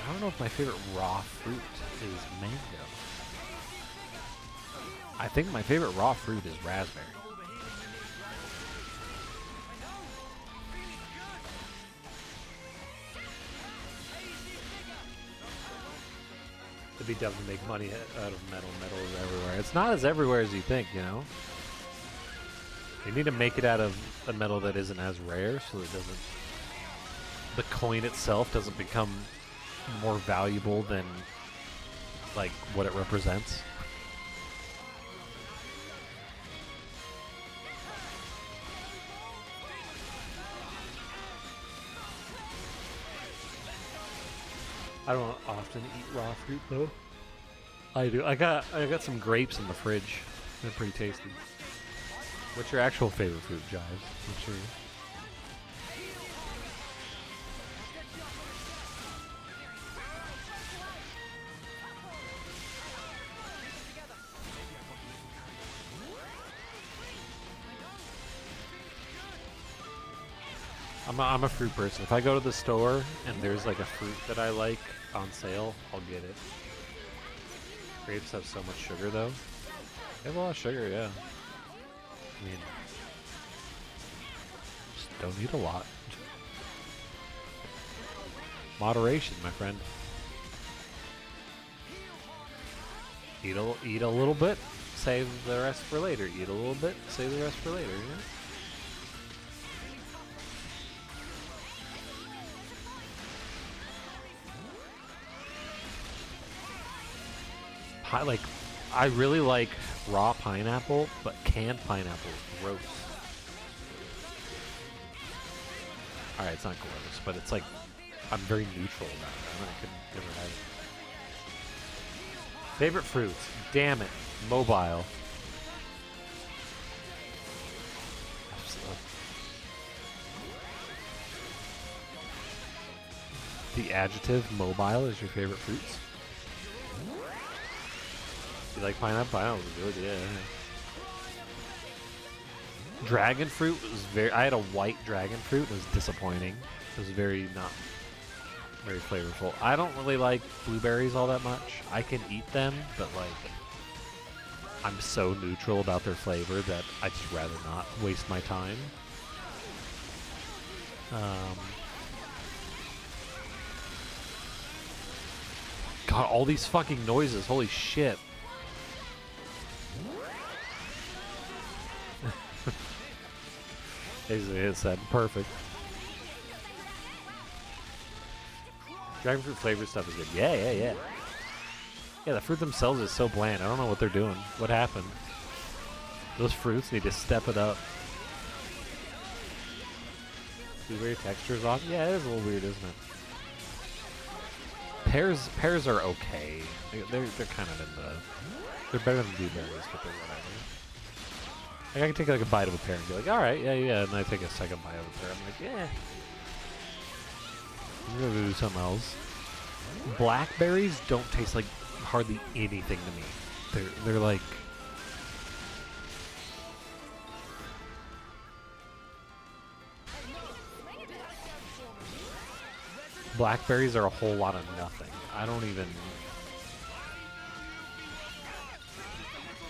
I don't know if my favorite raw fruit is mango. I think my favorite raw fruit is raspberry. It'd be dumb to make money out of metal. Metal is everywhere. It's not as everywhere as you think, you know? You need to make it out of a metal that isn't as rare so it doesn't... The coin itself doesn't become more valuable than, like, what it represents. I don't often eat raw fruit though. I do. I got some grapes in the fridge. They're pretty tasty. What's your actual favorite fruit, Jives? What's your... I'm a fruit person. If I go to the store and there's like a fruit that I like on sale, I'll get it. Grapes have so much sugar though. They have a lot of sugar, yeah. I mean, just don't eat a lot. Moderation, my friend. Eat a little bit, save the rest for later. Eat a little bit, save the rest for later, you know? Like, I really like raw pineapple, but canned pineapple is gross. Alright, it's not gross, but it's like, I'm very neutral about it. I could never have it. Favorite fruits? Damn it. Mobile. The adjective mobile is your favorite fruits? You like pineapple? Pineapple is good, yeah. Dragon fruit was very... I had a white dragon fruit. It was disappointing. It was very not... very flavorful. I don't really like blueberries all that much. I can eat them, but like... I'm so neutral about their flavor that I'd just rather not waste my time. God, all these fucking noises. Holy shit. It's that perfect. Dragon fruit flavored stuff is good. Yeah. Yeah, the fruit themselves is so bland. I don't know what they're doing. What happened? Those fruits need to step it up. Blueberry texture's off. Yeah, it is a little weird, isn't it? Pears are okay. They're kind of in the... They're better than blueberries, but they're whatever. Like, I can take like a bite of a pear and be like, alright, yeah, and then I take a second bite of a pear. I'm like, yeah. I'm gonna do something else. Blackberries don't taste like hardly anything to me. They're like... Blackberries are a whole lot of nothing. I don't even...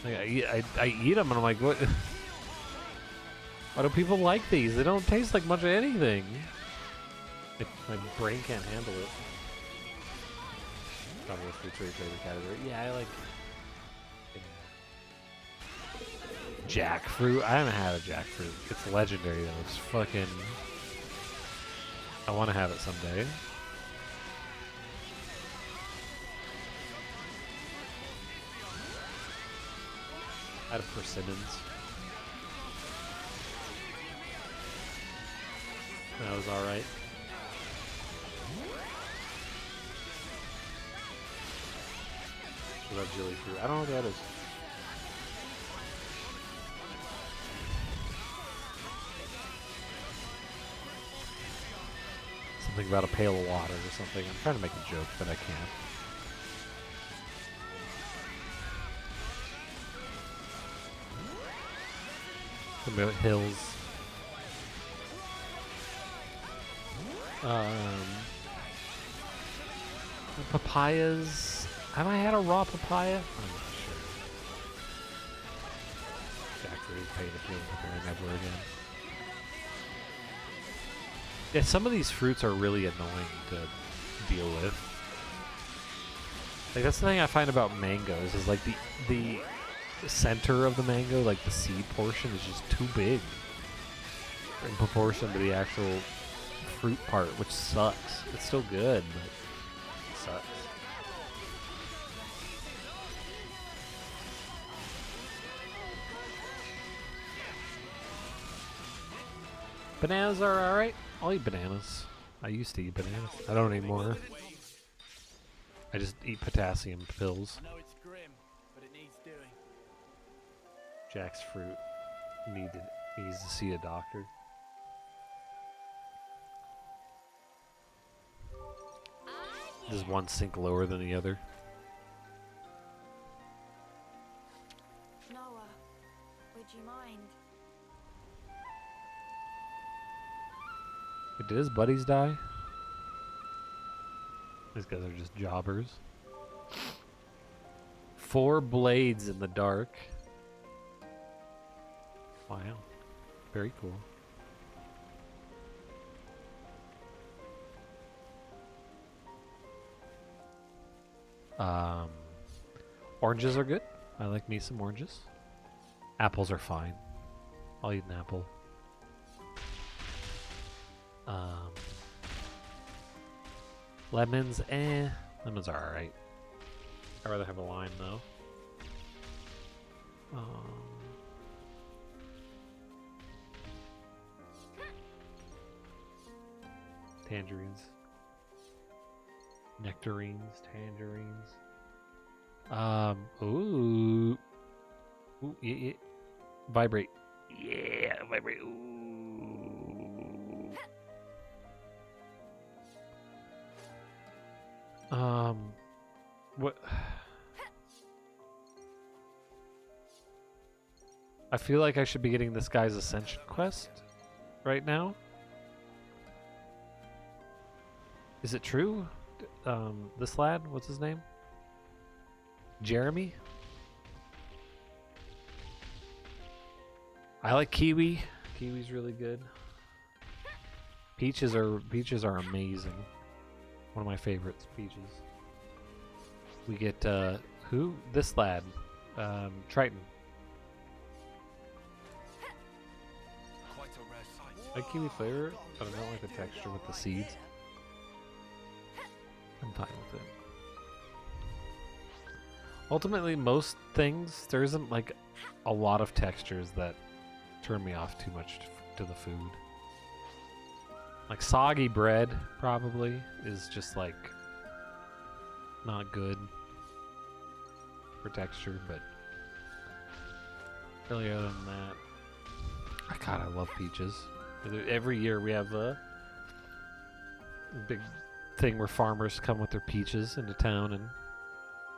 Like, I eat them and I'm like, what? Why do people like these? They don't taste like much of anything. My brain can't handle it. Tropical fruits are your favorite category. Yeah, I like jackfruit. I haven't had a jackfruit. It's legendary though. It's fucking... I want to have it someday. I had a persimmons. That was alright. What about jelly fruit? I don't know what that is. Something about a pail of water or something. I'm trying to make a joke, but I can't. Something about hills. Papayas. Have I had a raw papaya? I'm not sure. Jackfruit is paid to peel and never again. Yeah, some of these fruits are really annoying to deal with. Like, that's the thing I find about mangoes is like the center of the mango, like the seed portion, is just too big in proportion to the actual fruit part, which sucks. It's still good, but it sucks. Bananas are alright. I'll eat bananas. I used to eat bananas. I don't anymore. I just eat potassium pills. I know it's grim, Jack's fruit needs to see a doctor. Ah, Does yeah. one sink lower than the other? Noah, would you mind? Wait, did his buddies die? These guys are just jobbers. 4 blades in the dark. Wow. Very cool. Oranges are good. I like me some oranges. Apples are fine. I'll eat an apple. Lemons, lemons are alright. I'd rather have a lime though. Tangerines. Nectarines, tangerines. Ooh. Ooh, yeah. Vibrate. Yeah, vibrate. Ooh. What? I feel like I should be getting this guy's Ascension quest right now. Is it true? This lad, what's his name? Jeremy? I like kiwi. Kiwi's really good. Peaches are amazing. One of my favorites, peaches. We get who? This lad. Triton. Quite a rare sight. I like kiwi flavor, but I don't like the texture with the seeds. I'm fine with it. Ultimately, most things, there isn't like a lot of textures that turn me off too much to the food. Like soggy bread probably is just like not good for texture, but really other than that, God, I love peaches. Every year we have a big thing where farmers come with their peaches into town and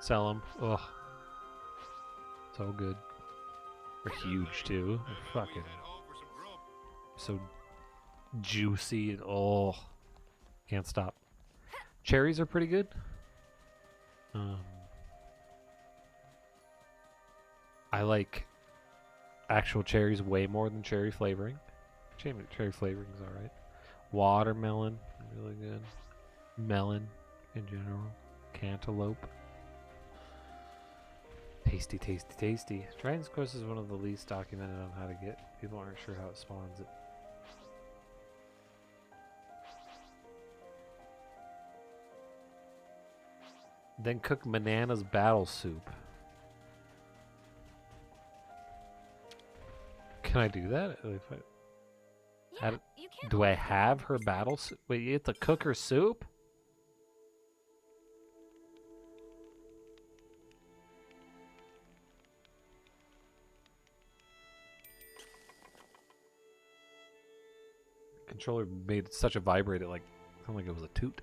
sell them. Ugh, so good. They're huge too. They're fucking so juicy and oh, can't stop. Cherries are pretty good. I like actual cherries way more than cherry flavoring. Cherry flavoring is alright. Watermelon, really good. Melon in general. Cantaloupe. Tasty, tasty, tasty. Dragon's Quest is one of the least documented on how to get. People aren't sure how it spawns it. Then cook Manana's battle soup. Can I do that? If I, Yeah, you can't. do I have her battle soup? Wait, you have to cook her soup? Controller made such a vibrate, it like sounded like it was a toot.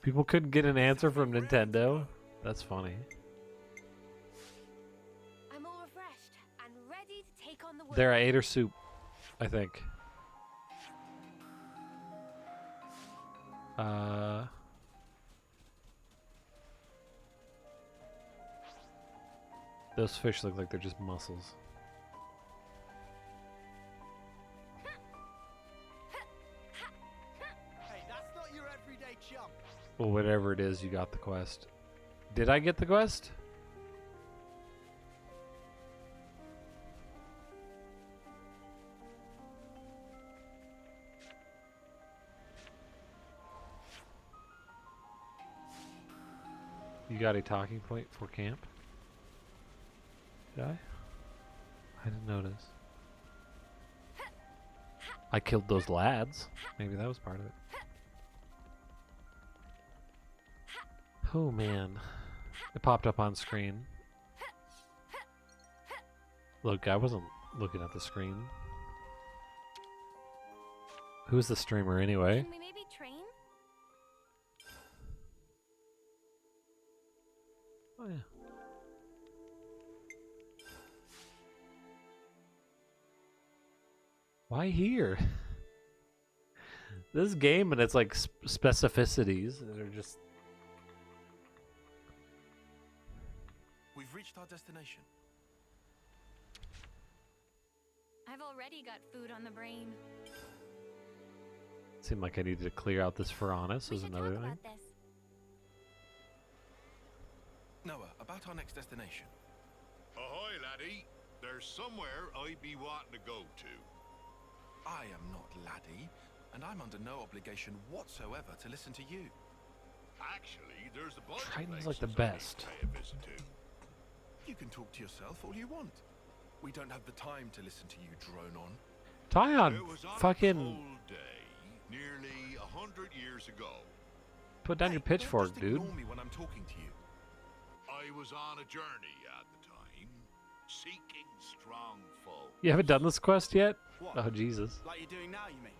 People couldn't get an answer from Nintendo? That's funny. I'm all refreshed and ready to take on the world. There, I ate her soup, I think. Those fish look like they're just mussels. Hey, that's not your everyday chump. Well, whatever it is, you got the quest. Did I get the quest? You got a talking point for camp? Did I? I didn't notice. I killed those lads. Maybe that was part of it. Oh man. It popped up on screen. Look, I wasn't looking at the screen. Who's the streamer anyway? Can we maybe train? Oh yeah. Why here? This game and its like specificities that are just. We've reached our destination. I've already got food on the brain. Seemed like I needed to clear out this Furanis. We Is should another talk thing. about this. Noah, about our next destination. Ahoy, laddie. There's somewhere I be wanting to go to. I am not laddie, and I'm under no obligation whatsoever to listen to you. Actually, there's a bunch Triton's of like the places best. I need to pay a visit to. You can talk to yourself all you want. We don't have the time to listen to you drone on. Tyon, It was on a fucking cold day, nearly 100 years ago. put down Hey, your don't pitchfork, just dude. ignore me when I'm talking to you. I was on a journey at the time, seeking strong foes. You haven't done this quest yet? What? Oh Jesus! Like you're doing now, you mean?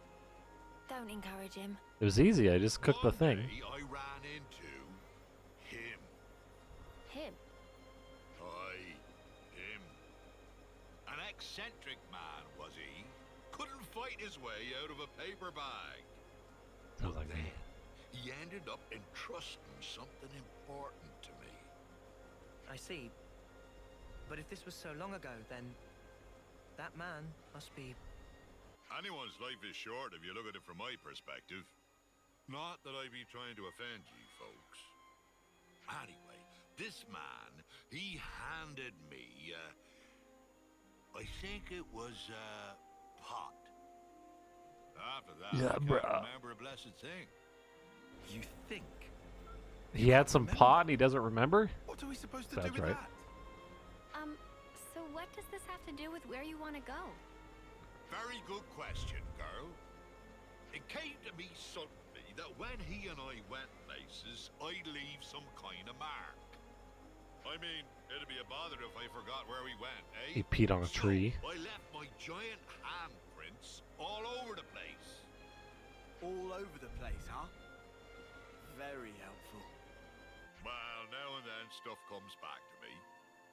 Don't encourage him. It was easy. I just cooked the One thing. day I ran into him. Him? Aye, him. An eccentric man, was he? Couldn't fight his way out of a paper bag. Sounds like me. He ended up entrusting something important to me. I see. But if this was so long ago, then that man must be... Anyone's life is short if you look at it from my perspective. Not that I be trying to offend ye folks. Anyway, this man, he handed me, I think it was a pot. After that, Yeah, I can't bruh. remember a blessed thing. You think? He had some pot and he doesn't remember? What are we supposed to That's do with right. that? So what does this have to do with where you want to go? Very good question, girl. It came to me suddenly that when he and I went places, I'd leave some kind of mark. I mean, it'd be a bother if I forgot where we went, eh? He peed on a So, tree. I left my giant handprints all over the place. All over the place, huh? Very helpful. Well, now and then stuff comes back to me.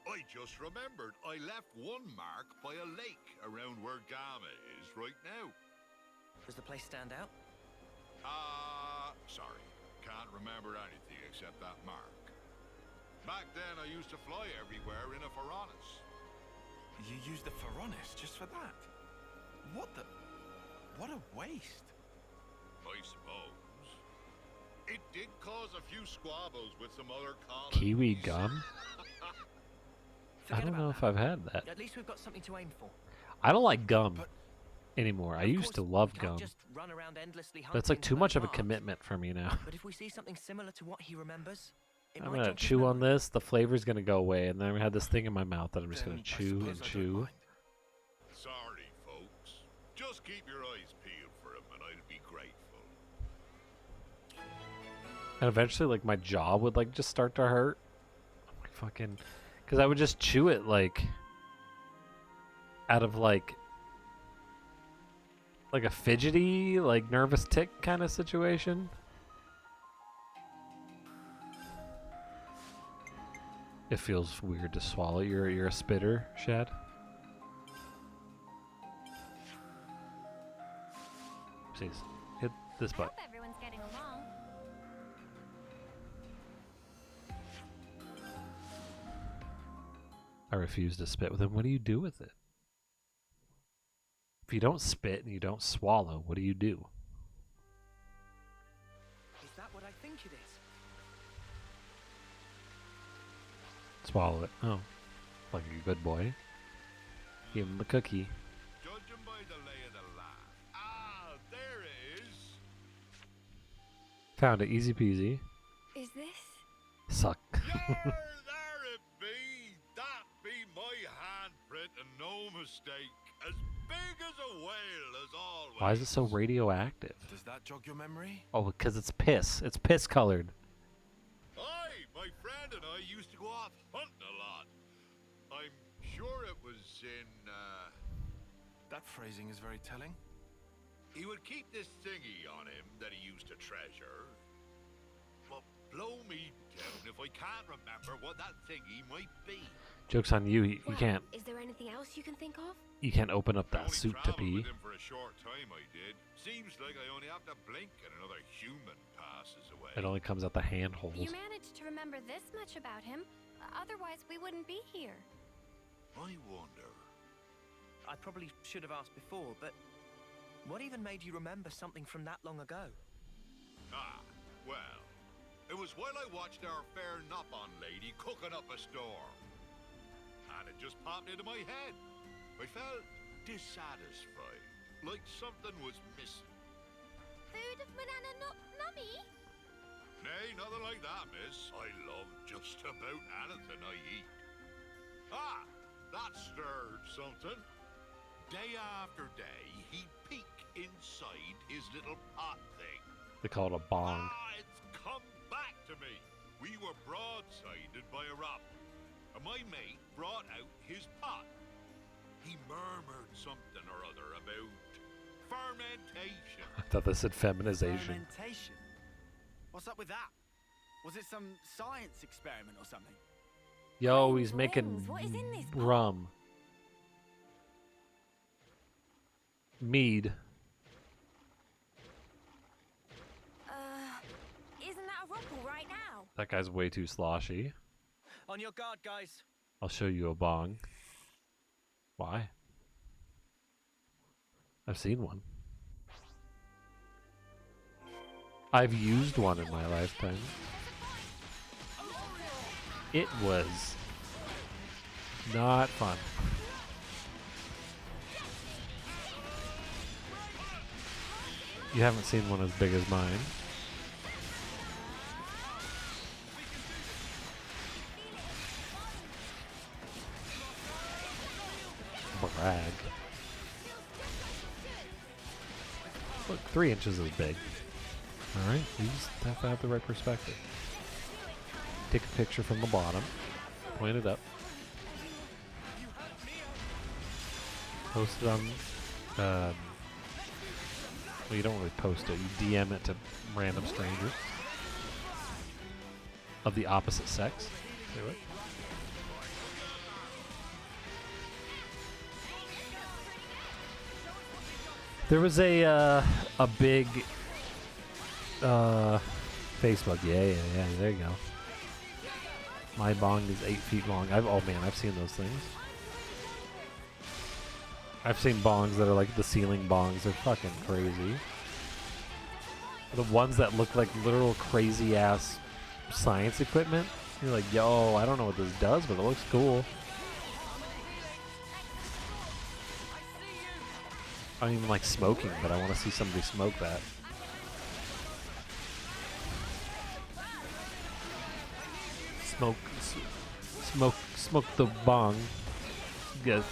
I just remembered I left one mark by a lake around where Gamma is right now. Does the place stand out? Sorry. Can't remember anything except that mark. Back then, I used to fly everywhere in a Furanis. You use the Furanis just for that? What the... What a waste. I suppose. It did cause a few squabbles with some other colonies. Kiwi gum? I Forget don't about know if that. I've had that. At least we've got something to aim for. I don't like gum But- anymore. I Of used to course, love we can't gum. just run around endlessly But it's like hunting too for much those of a marks. commitment for me now. But if we see something similar to what he remembers, it I'm might gonna jog his chew on memory. this, the flavor's gonna go away, and then I had this thing in my mouth that I'm just Then gonna I chew and suppose I don't chew. mind. Sorry, folks. Just keep your eyes peeled for him, and I'd be grateful. And eventually, like, my jaw would, like, just start to hurt. Like, fucking... Because I would just chew it, like... out of, like a fidgety, like, nervous tick kind of situation. It feels weird to swallow. You're a spitter, Shad? Please, hit this I button. hope everyone's getting along. I refuse to spit with him. What do you do with it? If you don't spit and you don't swallow, what do you do? Is that what I think it is? Swallow it. Oh, like a good boy. Give him the cookie. Judging by the lay of the land. Ah, there it is. Found it. Easy peasy. Is this? Suck. There it be. That be my handprint and no mistake. As big as a whale as always. Why is it so radioactive? Does that jog your memory? Oh, because it's piss. It's piss colored. Aye, used to go off hunting a lot. I'm sure it was in, That phrasing is very telling. He would keep this thingy on him that he used to treasure. But blow me down if I can't remember what that thingy might be. Joke's on you. You Well, can't. Is there anything else you can think of? You can't open up I that only suit to travelled pee. with him for a short time, I did. Seems like I only have to blink and another human passes away. It only comes out the handhold. You managed to remember this much about him. Otherwise, we wouldn't be here. I wonder. I probably should have asked before, but what even made you remember something from that long ago? Ah, well, it was while I watched our fair Nop-on lady cooking up a storm. And it just popped into my head. I felt dissatisfied, like something was missing. Food of banana not mummy? Nay, nothing like that, miss. I love just about anything I eat. Ah, that stirred something. Day after day, he'd peek inside his little pot thing. They call it a bong. Ah, it's come back to me. We were broadsided by a robin, and my mate brought out his pot. He murmured something or other about fermentation. I thought this said feminization. Fermentation. What's up with that? Was it some science experiment or something? Yo, he's making Rings, what is in this pot? rum. Mead. Isn't that a rumple right now? That guy's way too sloshy. On your guard, guys. I'll show you a bong. Why? I've seen one. I've used one in my lifetime. It was not fun. You haven't seen one as big as mine. Brag. Look, 3 inches is big. Alright, you just have to have the right perspective. Take a picture from the bottom, point it up, post it on, well, you don't really post it, you DM it to random strangers of the opposite sex. Say what? There was a big Facebook. Yeah, there you go. My bong is 8 feet long. Oh man, I've seen those things. I've seen bongs that are like the ceiling bongs. They're fucking crazy. The ones that look like literal crazy ass science equipment. You're like, yo, I don't know what this does, but it looks cool. I don't even like smoking, but I want to see somebody smoke that. Smoke the bong. Yes,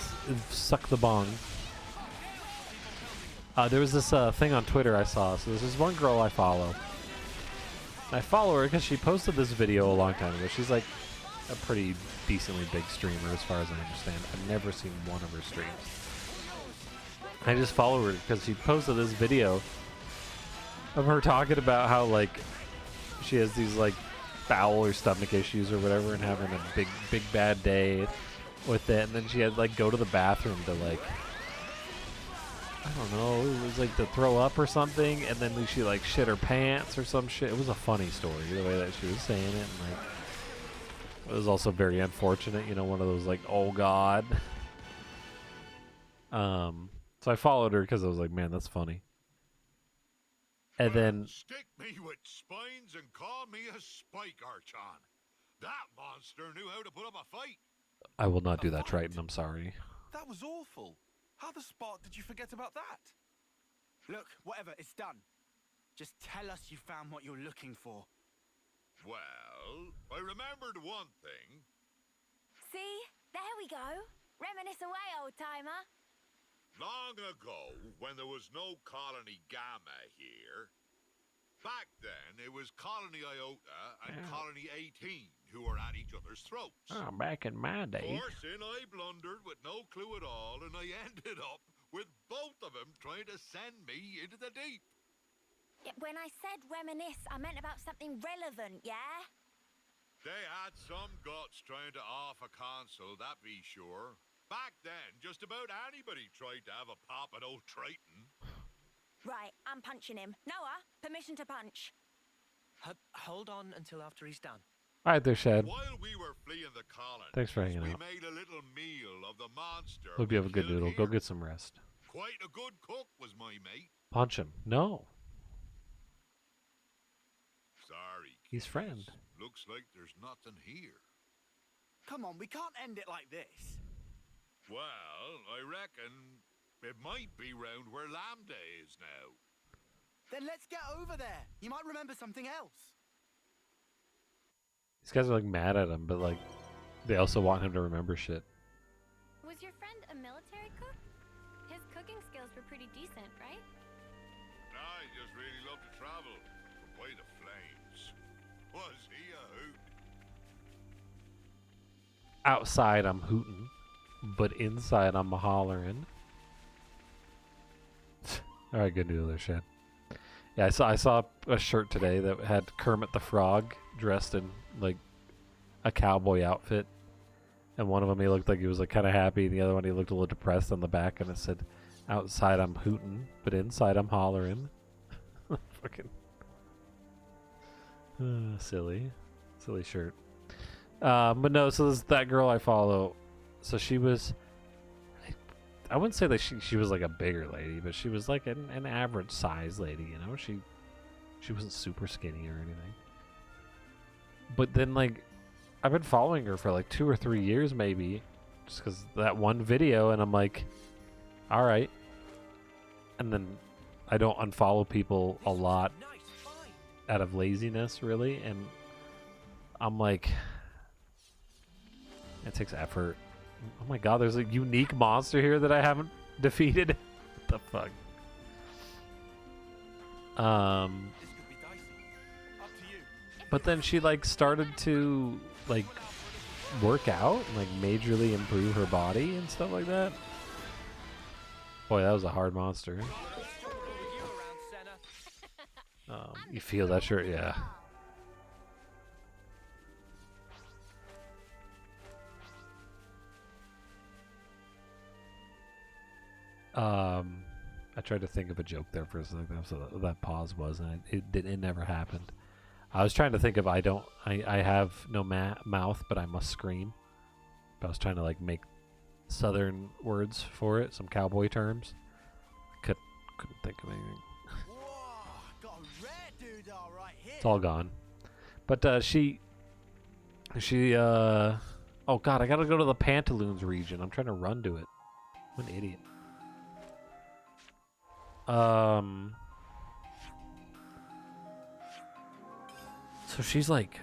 suck the bong. There was this thing on Twitter I saw. So there's this one girl I follow. I follow her because she posted this video a long time ago. She's like a pretty decently big streamer as far as I understand. I've never seen one of her streams. I just follow her because she posted this video of her talking about how like she has these like bowel or stomach issues or whatever and having a big bad day with it, and then she had to like go to the bathroom to like, I don't know, it was like to throw up or something, and then she like shit her pants or some shit. It was a funny story the way that she was saying it, and like it was also very unfortunate, you know, one of those like, oh god. So I followed her because I was like, man, that's funny. And then Stick me with spines and call me a spike archon. That monster knew how to put up a fight. I will not do that, fight? Triton. I'm sorry. That was awful. How the spark did you forget about that? Look, whatever, it's done. Just tell us you found what you're looking for. Well, I remembered one thing. See? There we go. Reminisce away, old-timer. Long ago, when there was no Colony Gamma here, back then it was Colony Iota and Colony 18. who were at each other's throats. Oh, back in my day. Course in, I blundered with no clue at all, and I ended up with both of them trying to send me into the deep. Yeah, when I said reminisce, I meant about something relevant, yeah? They had some guts trying to off a console, that be sure. Back then, just about anybody tried to have a pop at old Triton. Right, I'm punching him. Noah, permission to punch. Hold on until after he's done. All right, there, Shad. While we were fleeing the colony, Thanks for hanging we out. made a little meal of the monster. Hope you have a good we killed noodle. Go here. get some rest. Quite a good cook was my mate. Punch him. No. Sorry, He's kiddies. friend. Looks like there's nothing here. Come on, we can't end it like this. Well, I reckon it might be round where Lambda is now. Then let's get over there. You might remember something else. These guys are like mad at him, but like they also want him to remember shit. Was your friend a military cook? His cooking skills were pretty decent, right? I just really love to travel. But by the flames. Was he a hoot? Outside I'm hooting, but inside I'm hollering. All right, good noodle there, Shad. Yeah, I saw a shirt today that had Kermit the Frog dressed in like a cowboy outfit, and one of them he looked like he was like kind of happy, and the other one he looked a little depressed on the back, and it said, "Outside I'm hooting, but inside I'm hollering." Fucking silly shirt. But no, so this, that girl I follow, so she was. I wouldn't say that she was like a bigger lady, but she was like an average size lady, you know? She wasn't super skinny or anything. But then like I've been following her for like 2 or 3 years maybe, just cuz that one video, and I'm like, all right. And then I don't unfollow people a lot Nice fight. out of laziness really, and I'm like, it takes effort. Oh my god, there's a unique monster here that I haven't defeated. What the fuck? This could be dicey. Up to you. But then she like started to like work out and like majorly improve her body and stuff like that. Boy, that was a hard monster. Struggle with you around, Senna. You feel that shirt, yeah. I tried to think of a joke there for a second, so that pause was, and it never happened. I was trying to think of I have no mouth, but I must scream. But I was trying to like make southern words for it, some cowboy terms. Couldn't think of anything. Whoa, got a rare doodah right here. It's all gone. But she oh god, I gotta go to the Pantaloons region. I'm trying to run to it. I'm an idiot. So she's like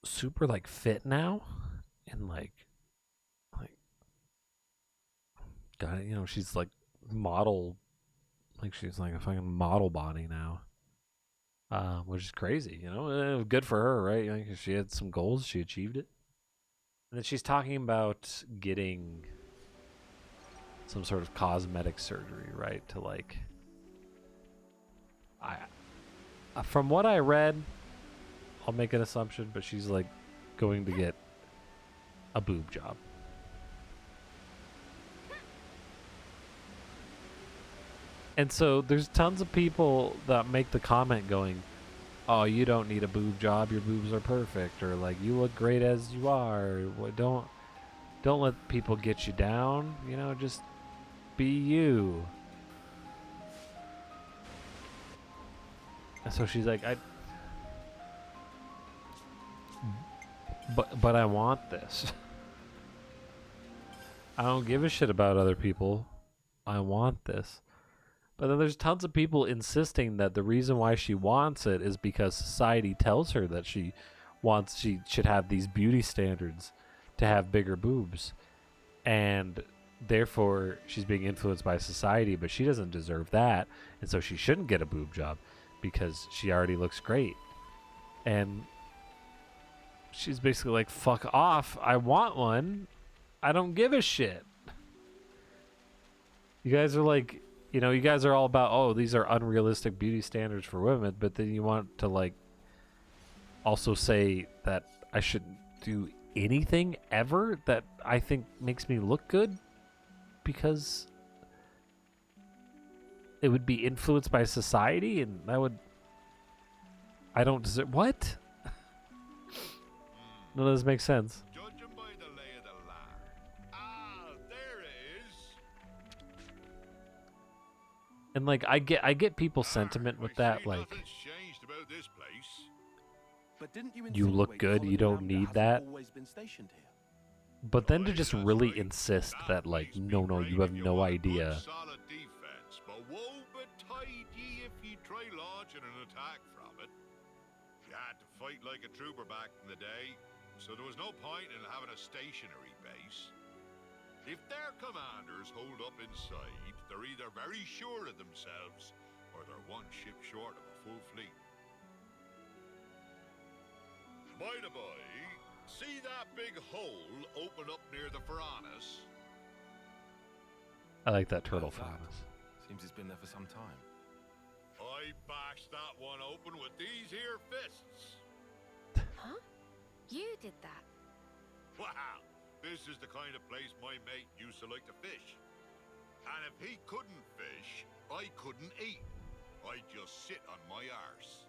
super like fit now, and like got it, you know, she's like model, like she's like a fucking model body now. Which is crazy, you know. Good for her, right? Like, she had some goals, she achieved it. And then she's talking about getting some sort of cosmetic surgery, right? To like, from what I read, I'll make an assumption, but she's like going to get a boob job. And so there's tons of people that make the comment going, "Oh, you don't need a boob job. Your boobs are perfect," or like, "You look great as you are. Don't let people get you down. You know, just be you." And so she's like, but I want this. I don't give a shit about other people. I want this. But then there's tons of people insisting that the reason why she wants it is because society tells her that she should have these beauty standards to have bigger boobs. And therefore she's being influenced by society, but she doesn't deserve that. And so she shouldn't get a boob job because she already looks great. And she's basically like, fuck off. I want one. I don't give a shit. You guys are like, you know, you guys are all about, oh, these are unrealistic beauty standards for women, but then you want to like also say that I shouldn't do anything ever that I think makes me look good because it would be influenced by society, and that would, I don't deserve, what? None of this makes sense. Judging by the lay of the land. Ah, there it is. And like I get people's sentiment with that, like, Nothing's changed about this place. But didn't You look insinuate good, you Colin don't Lambda need hasn't that? always been stationed here? but then to Aye, just that's really right. insist that like, place no, be no, great you have if you no want a good, idea. solid defense, but woe betide ye if ye try launching an attack from it. You had to fight like a trooper back in the day, so there was no point in having a stationary base. If their commanders hold up inside, they're either very sure of themselves, or they're one ship short of a full fleet. By the by, see that big hole open up near the Piranhas? I like that turtle How's for that? honest. Seems it's been there for some time. I bashed that one open with these here fists. Huh? You did that. Wow, this is the kind of place my mate used to like to fish. And if he couldn't fish, I couldn't eat. I'd just sit on my arse.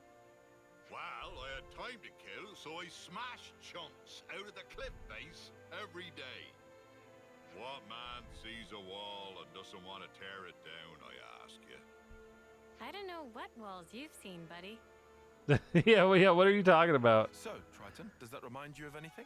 Well, I had time to kill, so I smashed chunks out of the cliff face every day. What man sees a wall and doesn't want to tear it down, I ask you? I don't know what walls you've seen, buddy. Yeah, well, yeah. What are you talking about, So, Triton, does that remind you of anything?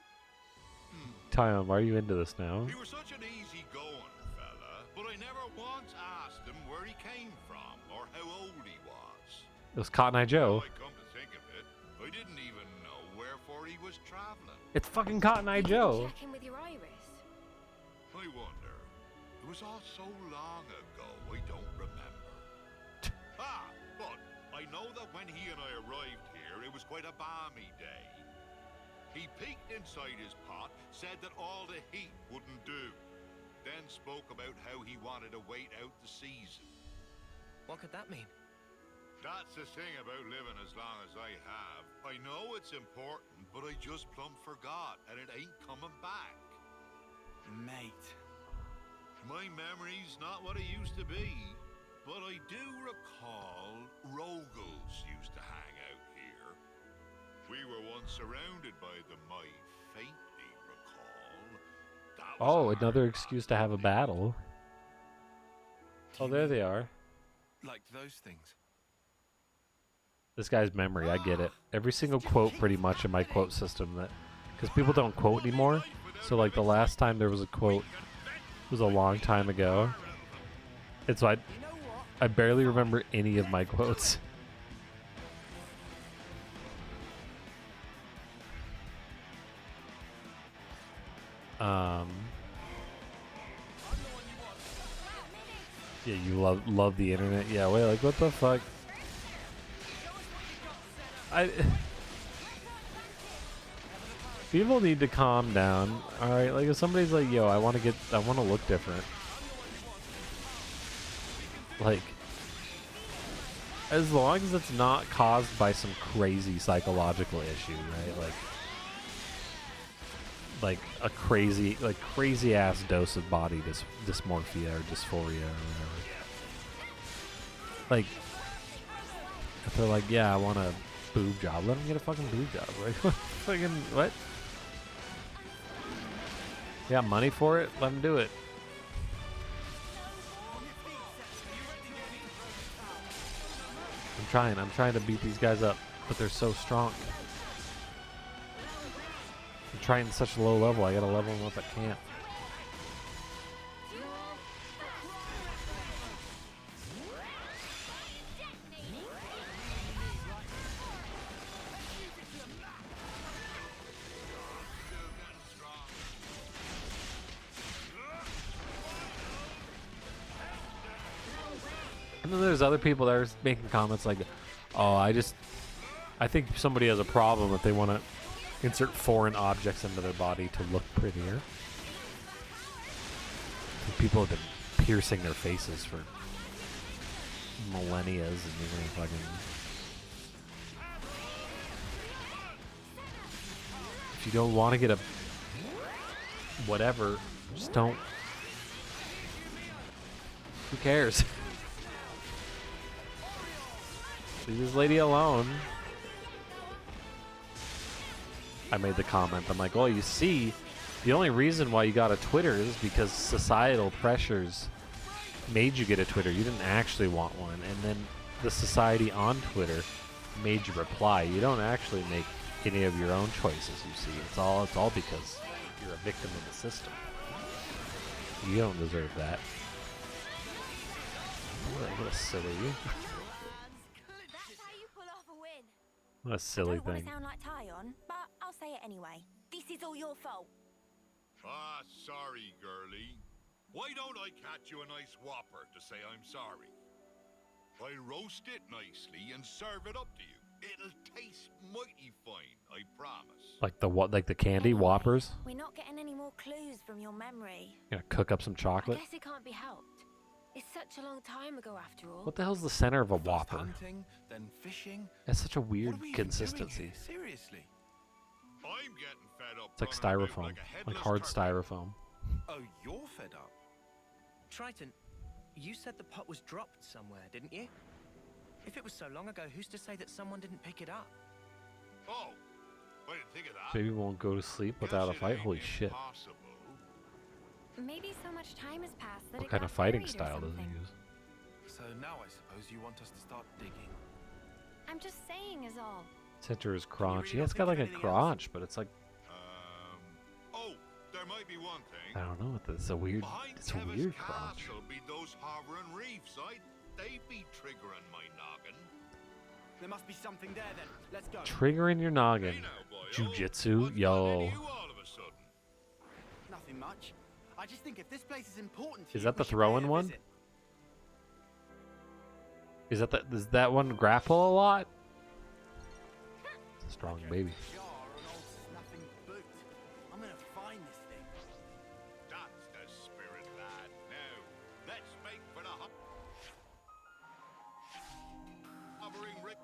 Tyon? Why are you into this now? He was such an easy-going fella, but I never once asked him where he came from or how old he was. It was Cotton Eye Joe. Now I come to think of it, I didn't even know wherefore he was traveling. It's fucking Cotton Eye Joe. Check in with your iris. I wonder. It was all so long ago, I don't remember. But I know that when he and I arrived here, it was quite a balmy day. He peeked inside his pot, said that all the heat wouldn't do, then spoke about how he wanted to wait out the season. What could that mean? That's the thing about living as long as I have. I know it's important, but I just plumb forgot, and it ain't coming back. Mate. My memory's not what it used to be, but I do recall Rogals used to hang out here. We were once surrounded by them, I faintly recall. That was Oh, a another hard excuse to lot have a live. battle. Do Oh, you there mean they are. Like those things? This guy's memory, I get it. Every single quote pretty much in my quote system, that because people don't quote anymore. So like the last time there was a quote was a long time ago. And so I barely remember any of my quotes. Yeah, you love the internet. Yeah, wait, like what the fuck? People need to calm down. All right, like if somebody's like, "Yo, I want to look different." Like as long as it's not caused by some crazy psychological issue, right? Like a crazy ass dose of body dysmorphia or dysphoria or whatever. Like if they're like, yeah, I want a boob job, let them get a fucking boob job. Like fucking what? Yeah, money for it, let them do it. I'm trying to beat these guys up, but they're so strong. I'm trying such low level, I gotta level them up at camp. And then there's other people that are making comments like, oh, I think somebody has a problem if they want to insert foreign objects into their body to look prettier. People have been piercing their faces for millennia, and you're gonna fucking. If you don't want to get a whatever, just don't. Who cares? Leave this lady alone. I made the comment. I'm like, well, you see, the only reason why you got a Twitter is because societal pressures made you get a Twitter. You didn't actually want one. And then the society on Twitter made you reply. You don't actually make any of your own choices, you see. It's all because you're a victim of the system. You don't deserve that. What a silly. That's how you pull off a win. What a silly I don't want thing. to sound like Tyon, but I'll say it anyway. This is all your fault. Ah, sorry, girlie. Why don't I catch you a nice whopper to say I'm sorry? I'll roast it nicely and serve it up to you. It'll taste mighty fine, I promise. Like the what? Like the candy Anyway, Whoppers? We're not getting any more clues from your memory. You gonna cook up some I chocolate? guess it can't be helped. It's such a long time ago after all. What the hell's the center of a First Whopper? hunting, then fishing. That's such a What weird are we even doing consistency. here? Seriously? I'm getting fed up. It's like running about styrofoam, like a like headless hard turkey. styrofoam. Oh, you're fed up. Triton, you said the pot was dropped somewhere, didn't you? If it was so long ago, who's to say that someone didn't pick it up? Oh, I didn't think of that. Baby won't go to sleep without a Guess it fight. ain't Holy shit! impossible. Maybe so much time has passed that What it kind got of fighting buried or style does he something. use? So now I suppose you want us to start digging. I'm just saying is all. Center his crotch. really Yeah, not it's got think like of a anything else? crotch, but it's like Oh, there might be one thing. I don't know. It's a weird. Behind It's a Tevis weird crotch. Castle be those hovering reefs. They be triggering my noggin. There must be something there then. Let's go. Triggering your noggin. Hey now, boyo. Jujitsu, What's yo. gotten into you all of a sudden? Nothing much. I just think if this place is important to Is you, that we the should pay throwing it a one? visit. Does that one grapple a lot? It's a strong baby. Jar or an old snuffing boot. I'm gonna find this thing. That's the spirit, lad. Now, let's make for the hovering reefs.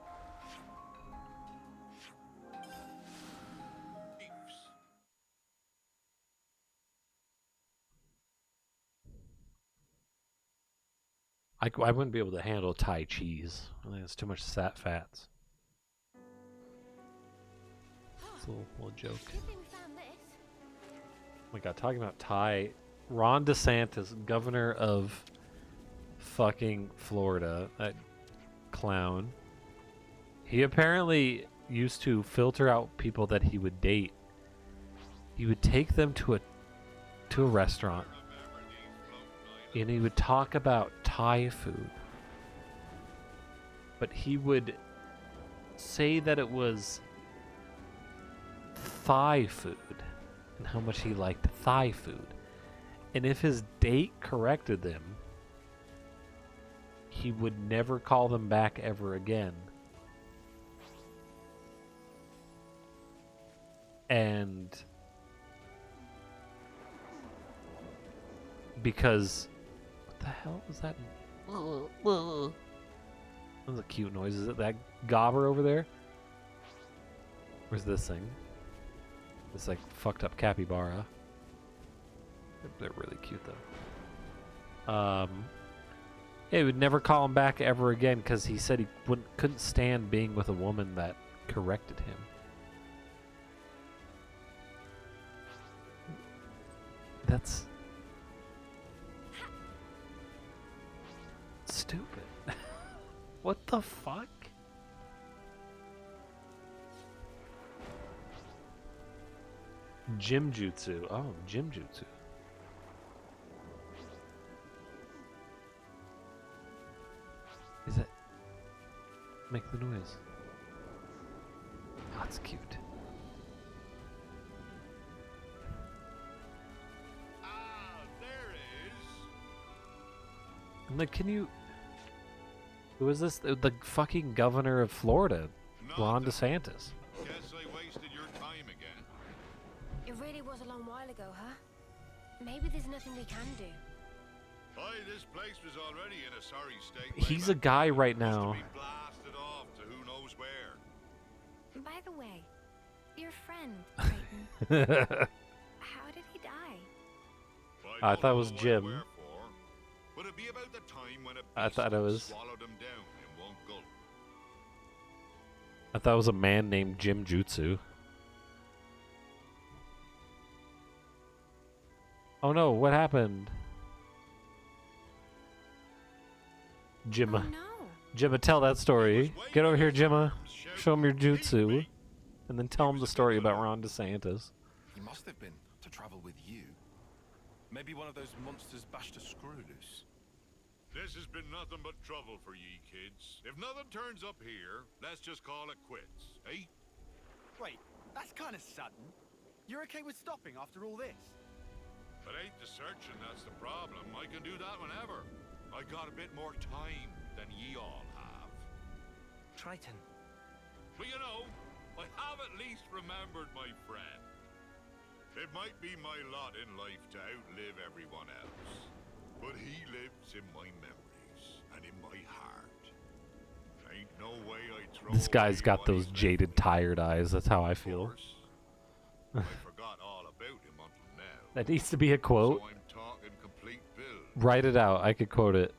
I wouldn't be able to handle Thai cheese. I think it's too much fats. It's a little joke. Good thing we found this. Oh my god, talking about Thai. Ron DeSantis, governor of fucking Florida, that clown. He apparently used to filter out people that he would date. He would take them to a restaurant and he would talk about Thai food. But he would say that it was Thai food and how much he liked Thai food. And if his date corrected them, he would never call them back ever again. And because what the hell was that? That was a cute noise. Is it that gobber over there? Where's this thing? This like fucked up capybara. They're really cute though. Yeah, he would never call him back ever again because he said he couldn't stand being with a woman that corrected him. That's stupid. What the fuck? Gym jutsu. Oh, gym jutsu. Is it? Make the noise. Oh, that's cute. Ah, there is. I'm like, can you? Who is this? The fucking governor of Florida, Ron Nothing. DeSantis. Guess I wasted your time again. It really was a long while ago, huh? Maybe there's nothing we can do. Aye, this place was already in a sorry state. He's a guy right Must have now. been blasted off to who knows where. By the way, your friend, Triton, how did he die? I don't thought it was know why or Jim. wherefore, but it'd be about the time when a I beast thought it was- swallowed him down in one gulp. I thought it was a man named Jim Jutsu. Oh no, what happened? Jimma. Oh no. Jimma, tell that story. Get over here, Jimma. Show him your jutsu. And then tell him the story about Ron DeSantis. He must have been to travel with you. Maybe one of those monsters bashed a screw loose. This has been nothing but trouble for ye kids. If nothing turns up here, let's just call it quits, eh? Wait, that's kind of sudden. You're okay with stopping after all this? It ain't the searching that's the problem. I can do that whenever. I got a bit more time than ye all have. Triton. But you know, I have at least remembered my friend. It might be my lot in life to outlive everyone else, but he lives in my memories and in my heart. Ain't no way I throw This guy's away got what those he's left jaded, me. tired eyes. That's how I Of feel. course, I forgot all about him until now. That needs to be a quote. So I'm talking complete bill. Write it out. I could quote it.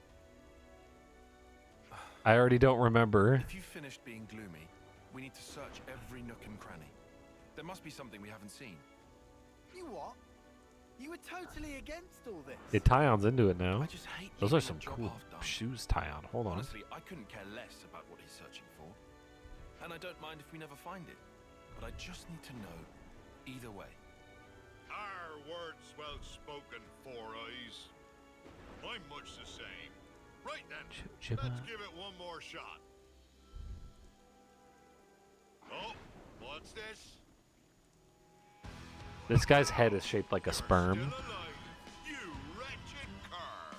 I already don't remember. If you've finished being gloomy, we need to search every nook and cranny. There must be something we haven't seen. You what? You were totally against all this. Yeah, Tyon's into it now. I just hate Those are leaving a some job cool half done. shoes, Tyon. Hold on. Honestly, I couldn't care less about what he's searching for. And I don't mind if we never find it. But I just need to know either way. Our words well spoken, Four Eyes. I'm much the same. Right then, Jimma. let's give it one more shot. Oh, what's this? This guy's head is shaped like a You're sperm. still alive, you wretched cur.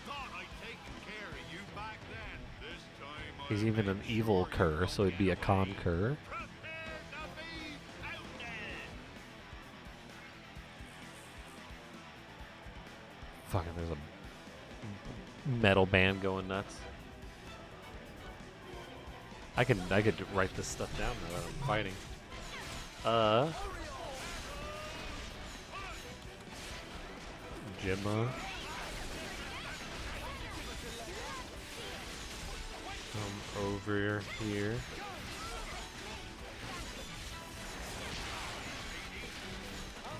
Thought I'd taken care of you back then. This time He's I'll even an make evil sure you cur, don't so he'd be get a con away. cur. Prepare to be outed. Fucking, there's a metal band going nuts. I could write this stuff down now that I'm fighting. Jimma. Come over here.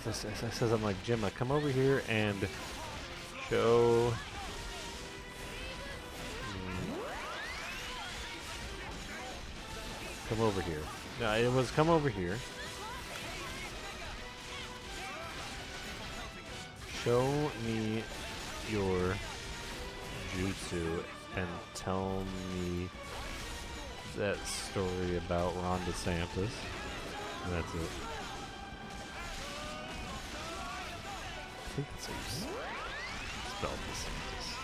It says I'm like, Jimma, come over here and show me. Come over here. No, it was come over here. Show me your jutsu and tell me that story about Ron DeSantis. And that's it. I think that's how you spell DeSantis.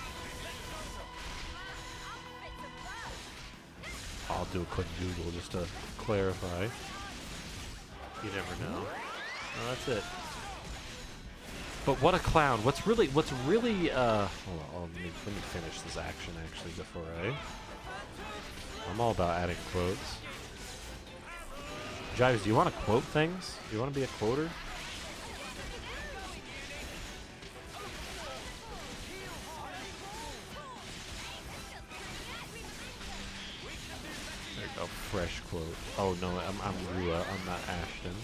I'll do a quick Google just to clarify. You never know. Oh, that's it. But what a clown! What's really? Hold on. Let me finish this action actually before I'm all about adding quotes. Jives, do you want to quote things? Do you want to be a quoter? There you go, fresh quote. Oh no, I'm Rua. I'm not Ashton.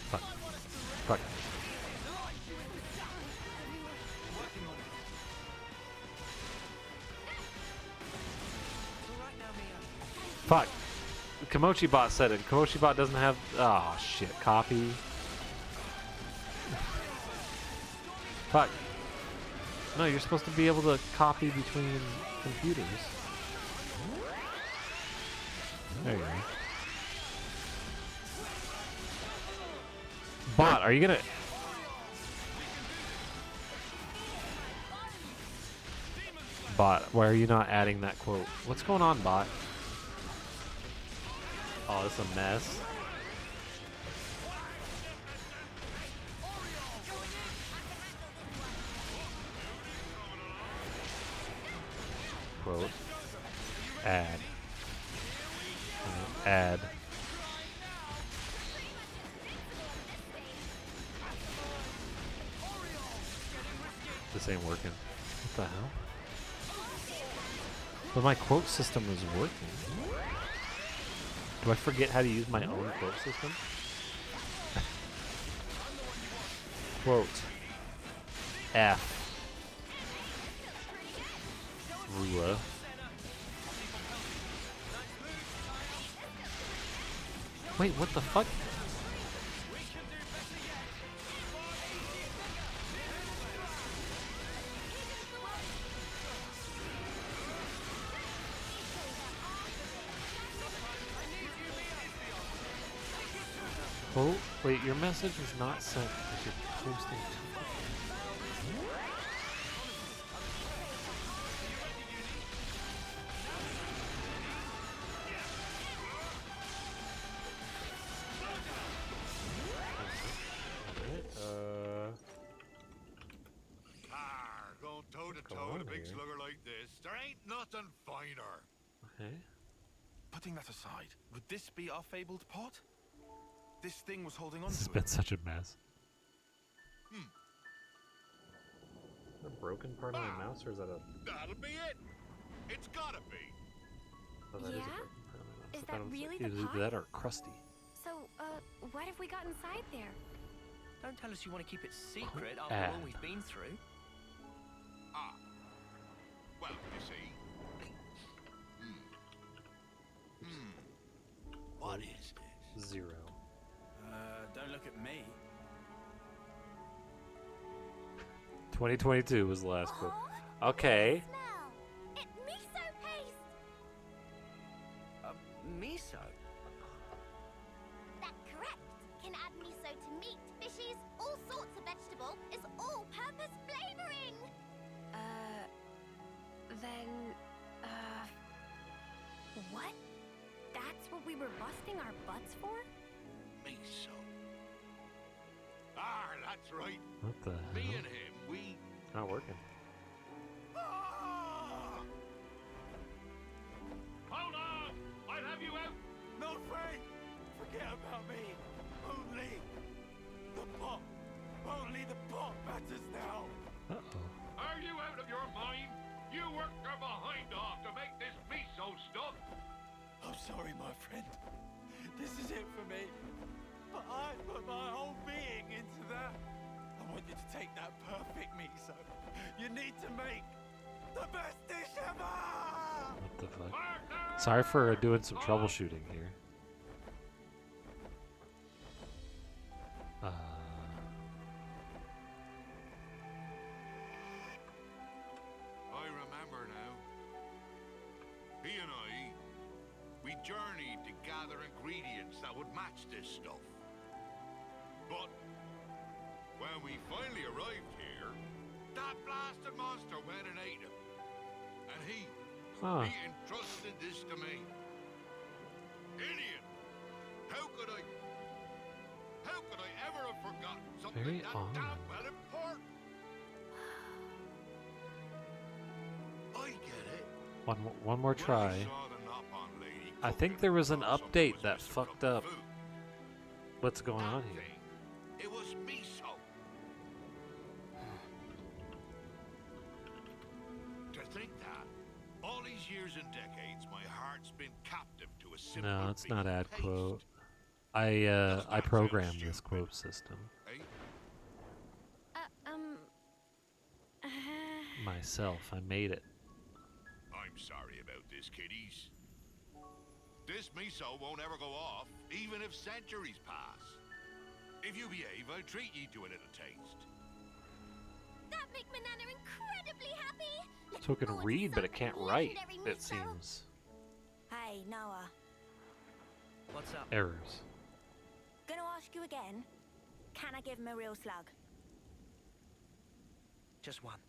Fuck. Fuck. Fuck. Kimochi Bot said it. Kimochi Bot doesn't have. Oh shit. Copy. Fuck. No, you're supposed to be able to copy between computers. There you go. Bot, are you gonna... Bot, why are you not adding that quote? What's going on, bot? Oh, it's a mess. Quote. Add. Add. This ain't working. What the hell? But my quote system is working. Do I forget how to use my own quote system? Quote. F. Rua. Wait, what the fuck? Oh, wait, your message was not sent because you're posting too. Going toe to toe with a big slugger like this, there ain't nothing finer. Okay. Putting that aside, would this be our fabled pot? This thing was holding on This has to been it. such a mess. The broken part of my mouse, or is that a? That'll be it. It's gotta be. Oh, that is a Yeah? broken part of my mouse. Is I thought that it was really either the pot? that or crusty. So, what have we got inside there? Don't tell us you want to keep it secret Oh, after all we've been through. Ah. Well, you see. What is this? 0. Don't look at me. 2022 was the last quote. Okay. Smell. It's miso paste. Miso? That's correct. Can add miso to meat, fishes, all sorts of vegetable. It's all-purpose flavoring. Then, what? That's what we were busting our butts for? Miso. Ah, that's right. What the Me hell? and him, we. Not working. Ah! Hold on! I'll have you out! No, Frank! Forget about me. Only the pot. Only the pot matters now. Uh-oh. Are you out of your mind? You worked your behind off to make this miso stuff! I'm sorry, my friend. This is it for me. But I put my whole being into that. I want you to take that perfect miso. You need to make the best dish ever! What the fuck? Partner! Sorry for doing some troubleshooting here. I remember now. He and I, we journeyed to gather ingredients that would match this stuff. But when we finally arrived here, that blasted monster went and ate him. And he entrusted this to me. Idiot! How could I ever have forgotten something Very that odd. damn well important? I get it. One more When I try. saw the Nopon lady I cooking think there was an because something update was that missing fucked from the up food. what's going That on here. thing, it was miso. To think that all these years and decades, my heart's been captive to a simple No, it's not beef ad paste. quote. I sound programmed this stupid. quote system Eh? myself. I made it. I'm sorry about this, kiddies. This miso won't ever go off, even if centuries pass. If you behave, I'll treat ye to a little taste. That make my nana incredibly happy. So it can Looking read, but forward it to can't some write. legendary It miso. seems. Hey, Noah. What's up? Errors. Gonna ask you again. Can I give him a real slug? Just one.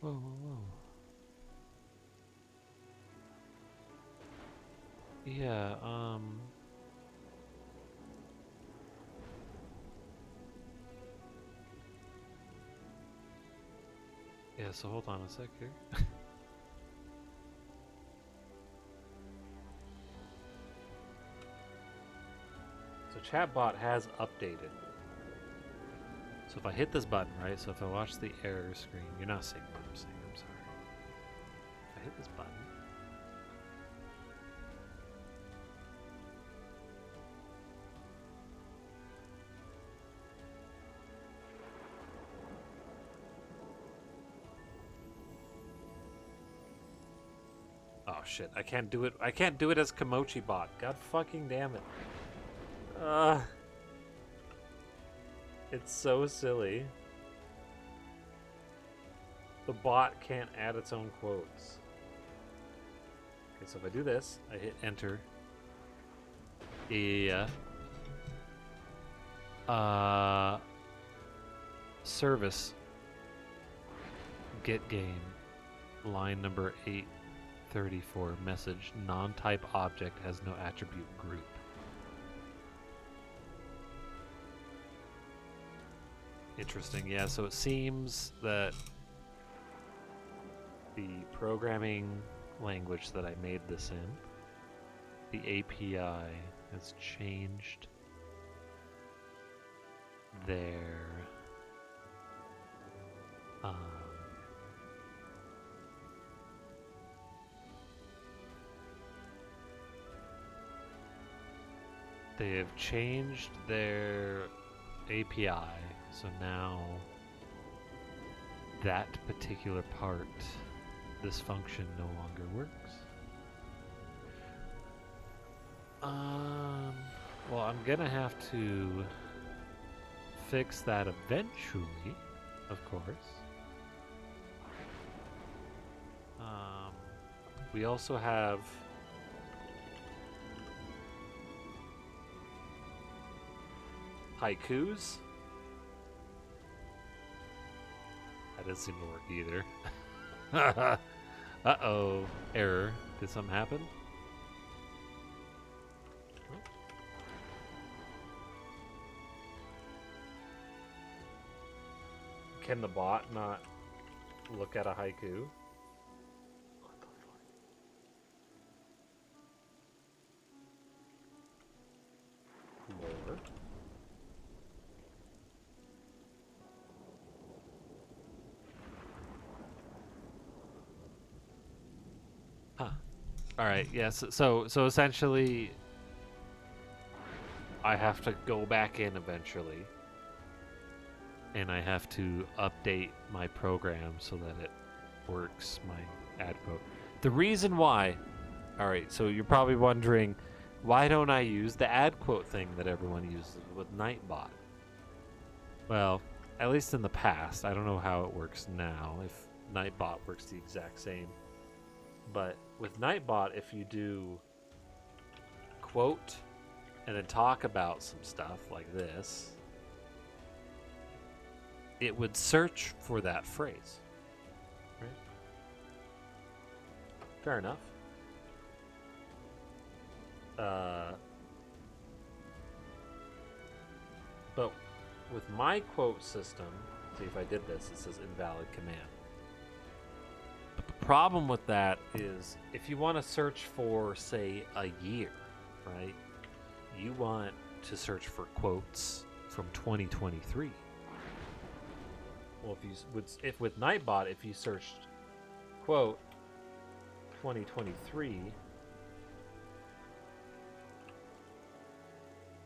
Whoa, whoa, whoa. Yeah, yeah, so hold on a sec here. So chatbot has updated. So if I hit this button, right? So if I watch the error screen, you're not seeing what I'm saying, I'm sorry. If I hit this button. Oh shit, I can't do it. I can't do it as Komochi bot. God fucking damn it. It's so silly. The bot can't add its own quotes. Okay, so if I do this, I hit enter. Yeah. Service. Get game. Line number 834. Message. Non-type object has no attribute group. Interesting. Yeah, so it seems that the programming language that I made this in, the API has changed their they have changed their API, so now that particular part, this function no longer works. Well, I'm gonna have to fix that eventually, of course. We also have haikus. That doesn't seem to work either. Uh-oh. Error. Did something happen? Can the bot not look at a haiku? What the fuck? Lore. Huh. All right. Yes. So essentially, I have to go back in eventually, and I have to update my program so that it works. My ad quote. The reason why. All right. So you're probably wondering, why don't I use the ad quote thing that everyone uses with Nightbot? Well, at least in the past, I don't know how it works now. If Nightbot works the exact same. But with Nightbot, if you do quote and then talk about some stuff like this, it would search for that phrase. Right? Fair enough. But with my quote system, see if I did this, it says invalid command. The problem with that is if you want to search for, say, a year, right? You want to search for quotes from 2023. Well, if with Nightbot, if you searched quote 2023,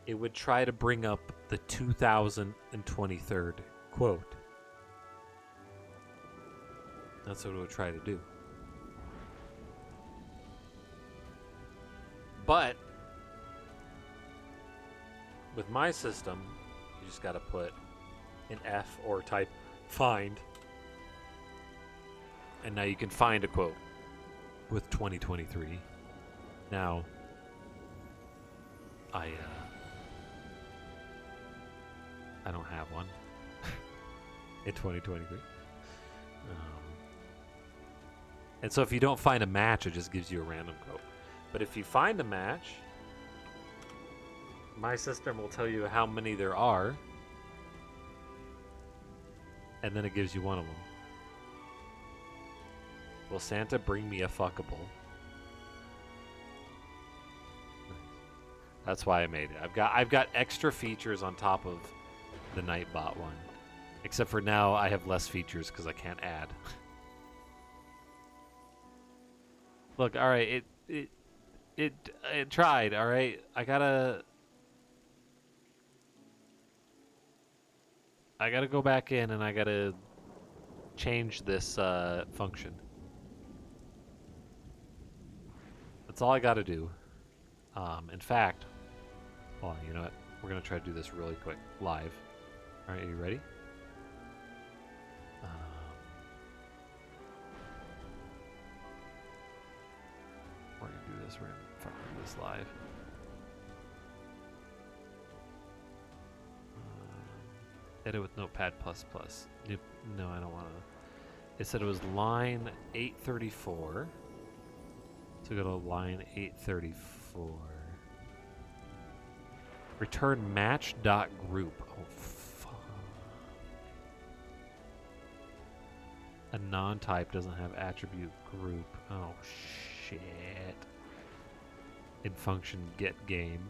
it would try to bring up the 2023 quote. That's what it would try to do. But with my system, you just gotta put an F or type find, and now you can find a quote with 2023. Now, I don't have one in 2023. And so if you don't find a match, it just gives you a random code. But if you find a match, my system will tell you how many there are, and then it gives you one of them. Will Santa bring me a fuckable? That's why I made it. I've got extra features on top of the Nightbot one. Except for now I have less features because I can't add. Look, alright, it tried, alright? I gotta go back in and I gotta change this function. That's all I gotta do. In fact, hold on, you know what? We're gonna try to do this really quick, live. Alright, are you ready? We're gonna do this. We're gonna fucking do this live. Edit with Notepad++. No, I don't want to. It said it was line 834. So go to line 834. Return match.group. Oh, fuck. A non-type doesn't have attribute group. Oh, shit. In function get game.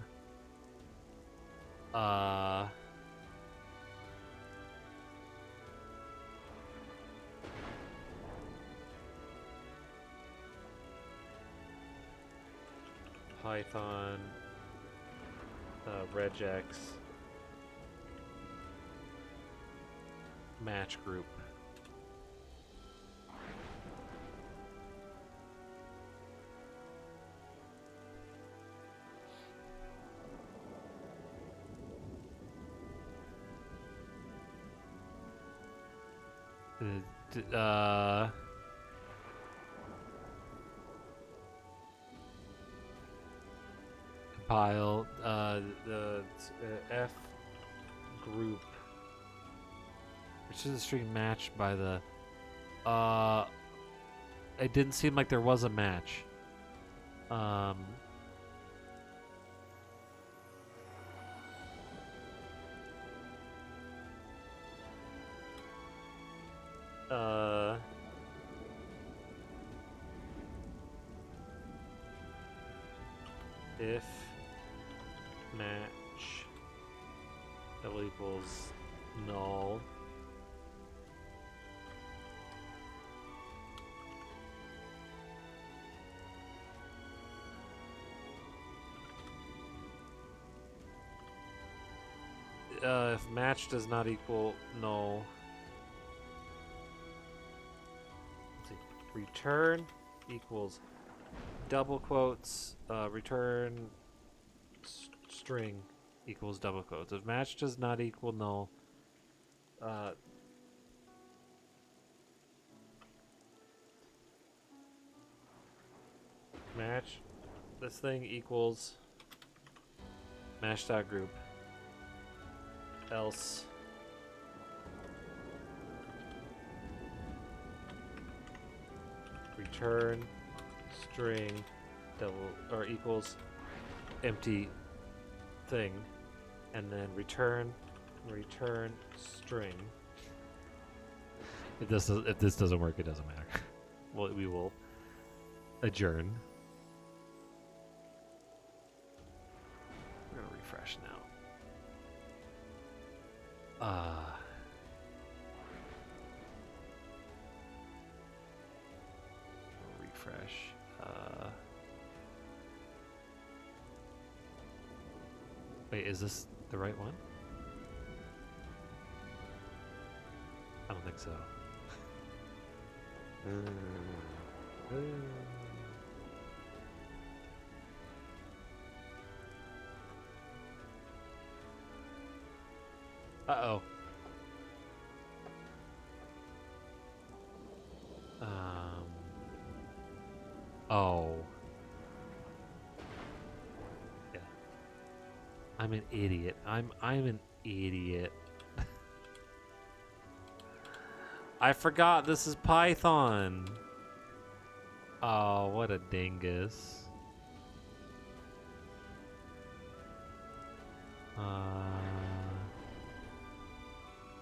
Python, regex, match group. Compile the F group, which is a string matched by the. It didn't seem like there was a match. If match double equals null, if match does not equal null, let's see, return equals double quotes, return string equals double quotes. If match does not equal null, match this thing equals match.group, else return string double or equals empty thing, and then return string. If this doesn't work, it doesn't matter. Well, we will adjourn. We're gonna refresh now. Refresh. Wait, is this the right one? I don't think so. Uh-oh. Oh. Yeah. I'm an idiot. I'm an idiot. I forgot this is Python. Oh, what a dingus.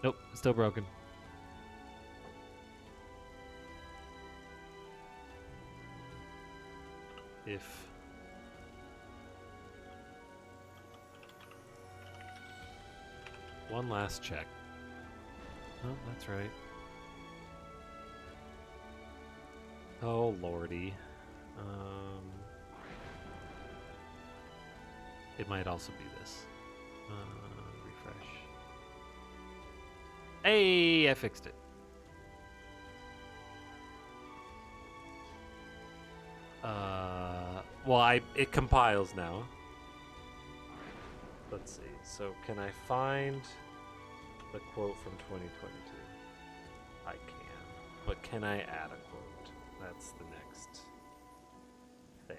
Nope, still broken. If one last check. Oh, that's right. Oh lordy. It might also be this. Refresh. Hey, I fixed it. Well, it compiles now. Let's see. So, can I find the quote from 2022? I can. But can I add a quote? That's the next thing.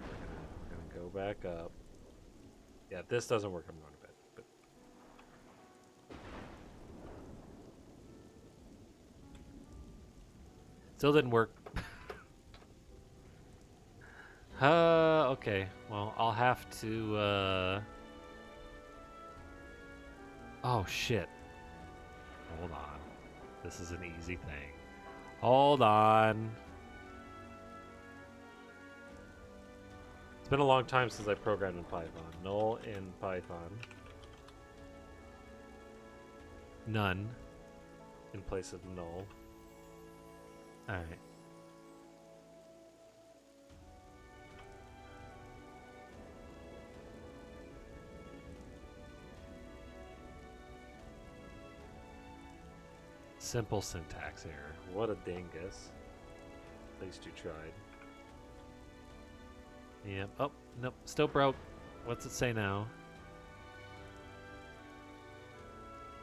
We're gonna go back up. Yeah, if this doesn't work, I'm going to bed. But still didn't work. Okay. Well, I'll have to, Oh, shit. Hold on. This is an easy thing. Hold on. It's been a long time since I programmed in Python. Null in Python. None in place of null. Alright. Simple syntax error. What a dingus. At least you tried. Yep. Oh, nope. Still broke. What's it say now?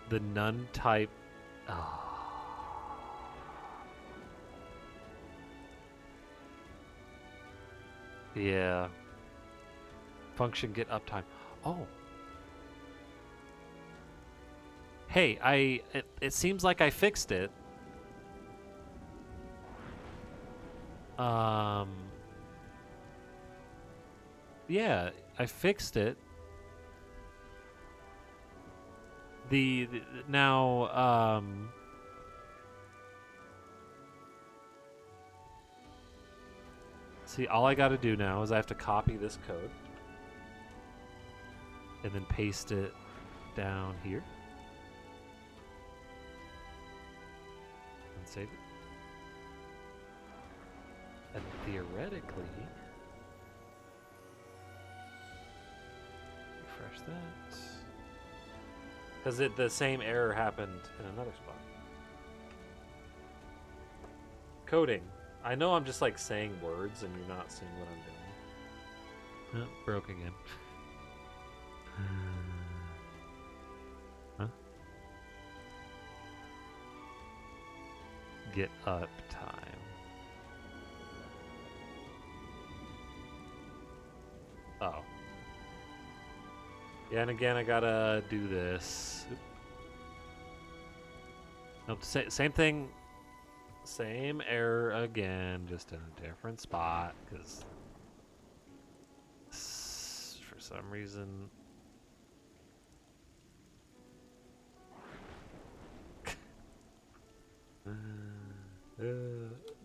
The none type. Oh. Yeah. Function get uptime. Oh. Hey, it seems like I fixed it. Yeah, I fixed it. Now, see, all I gotta do now is I have to copy this code and then paste it down here and save it. And theoretically, refresh that. Because the same error happened in another spot. Coding. I know I'm just like saying words and you're not seeing what I'm doing. Oh, broke again. Huh? Get up time. Oh. Yeah, and again, I gotta do this. Oop. Nope, same thing. Same error again, just in a different spot, because for some reason...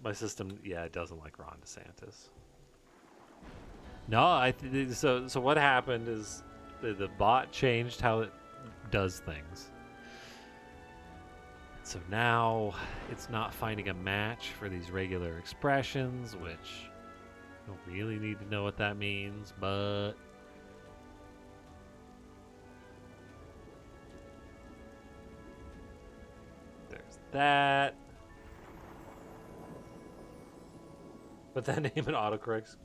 my system, yeah, it doesn't like Ron DeSantis. No, so what happened is the bot changed how it does things. So now it's not finding a match for these regular expressions, which I don't really need to know what that means, but there's that. But that name in autocorrects,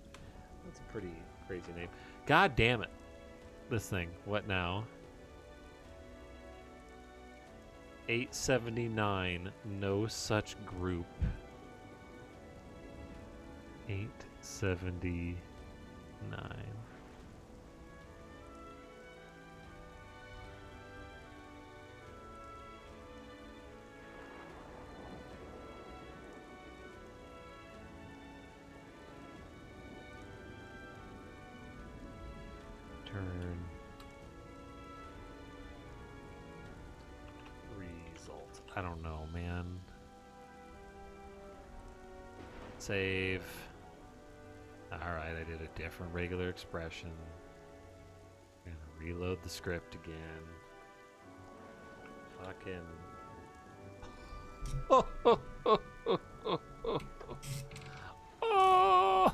that's a pretty crazy name. God damn it. This thing. What now? 879. No such group. 879. I don't know, man. Save. Alright, I did a different regular expression. I'm gonna reload the script again. Fucking. Oh,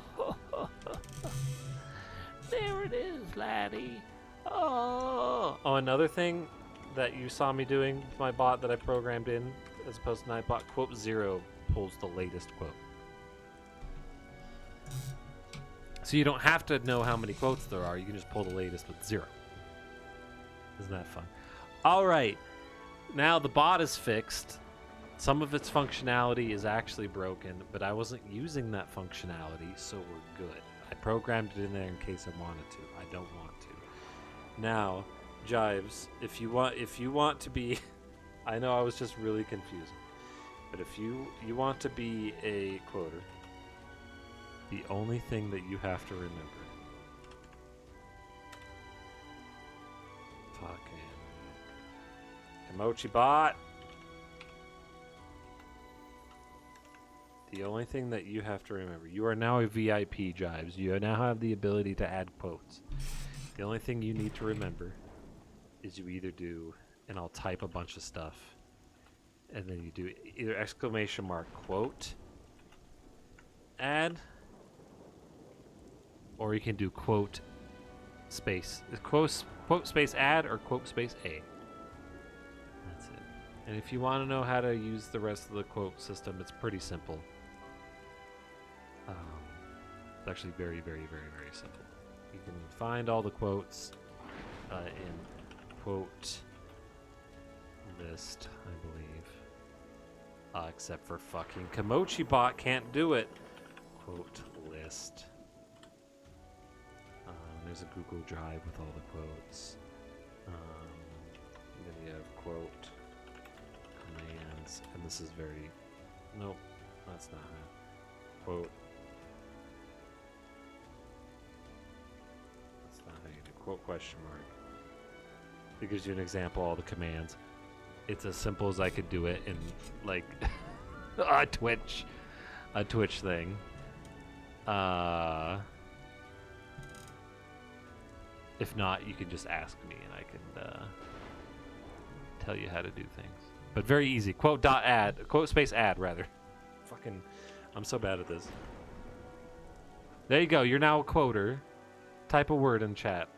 there it is, laddie. Oh, another thing that you saw me doing with my bot that I programmed in, as opposed to Nightbot, quote 0 pulls the latest quote. So you don't have to know how many quotes there are. You can just pull the latest with 0. Isn't that fun? All right. Now the bot is fixed. Some of its functionality is actually broken, but I wasn't using that functionality, so we're good. I programmed it in there in case I wanted to. I don't want to. Now, Jives, if you want to be, I know I was just really confusing, but if you want to be a quoter, the only thing that you have to remember, fucking Kimochi bot. The only thing that you have to remember, you are now a VIP, Jives. You now have the ability to add quotes. The only thing you need to remember is you either do, and I'll type a bunch of stuff, and then you do either exclamation mark quote add, or you can do quote space space add or quote space a. That's it. And if you want to know how to use the rest of the quote system, it's pretty simple. It's actually very, very, very, very simple. You can find all the quotes in quote list, I believe. Except for fucking Kimochi bot can't do it. Quote list. There's a Google Drive with all the quotes. Then you have quote commands, and this is very. Nope, that's not how. Quote. That's not how you do quote question mark. It gives you an example of all the commands. It's as simple as I could do it in like a Twitch thing. If not, you can just ask me and I can tell you how to do things. But very easy. Quote space add rather. Fucking, I'm so bad at this. There you go. You're now a quoter. Type a word in chat.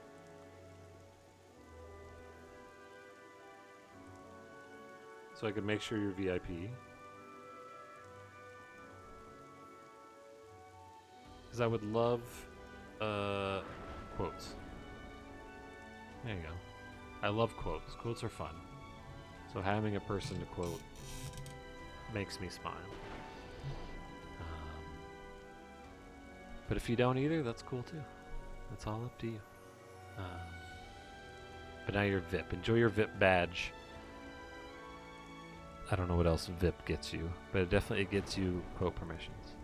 So I can make sure you're VIP. Because I would love quotes. There you go. I love quotes. Quotes are fun. So having a person to quote makes me smile. But if you don't either, that's cool too. That's all up to you. But now you're VIP. Enjoy your VIP badge. I don't know what else VIP gets you, but it definitely gets you quote permissions.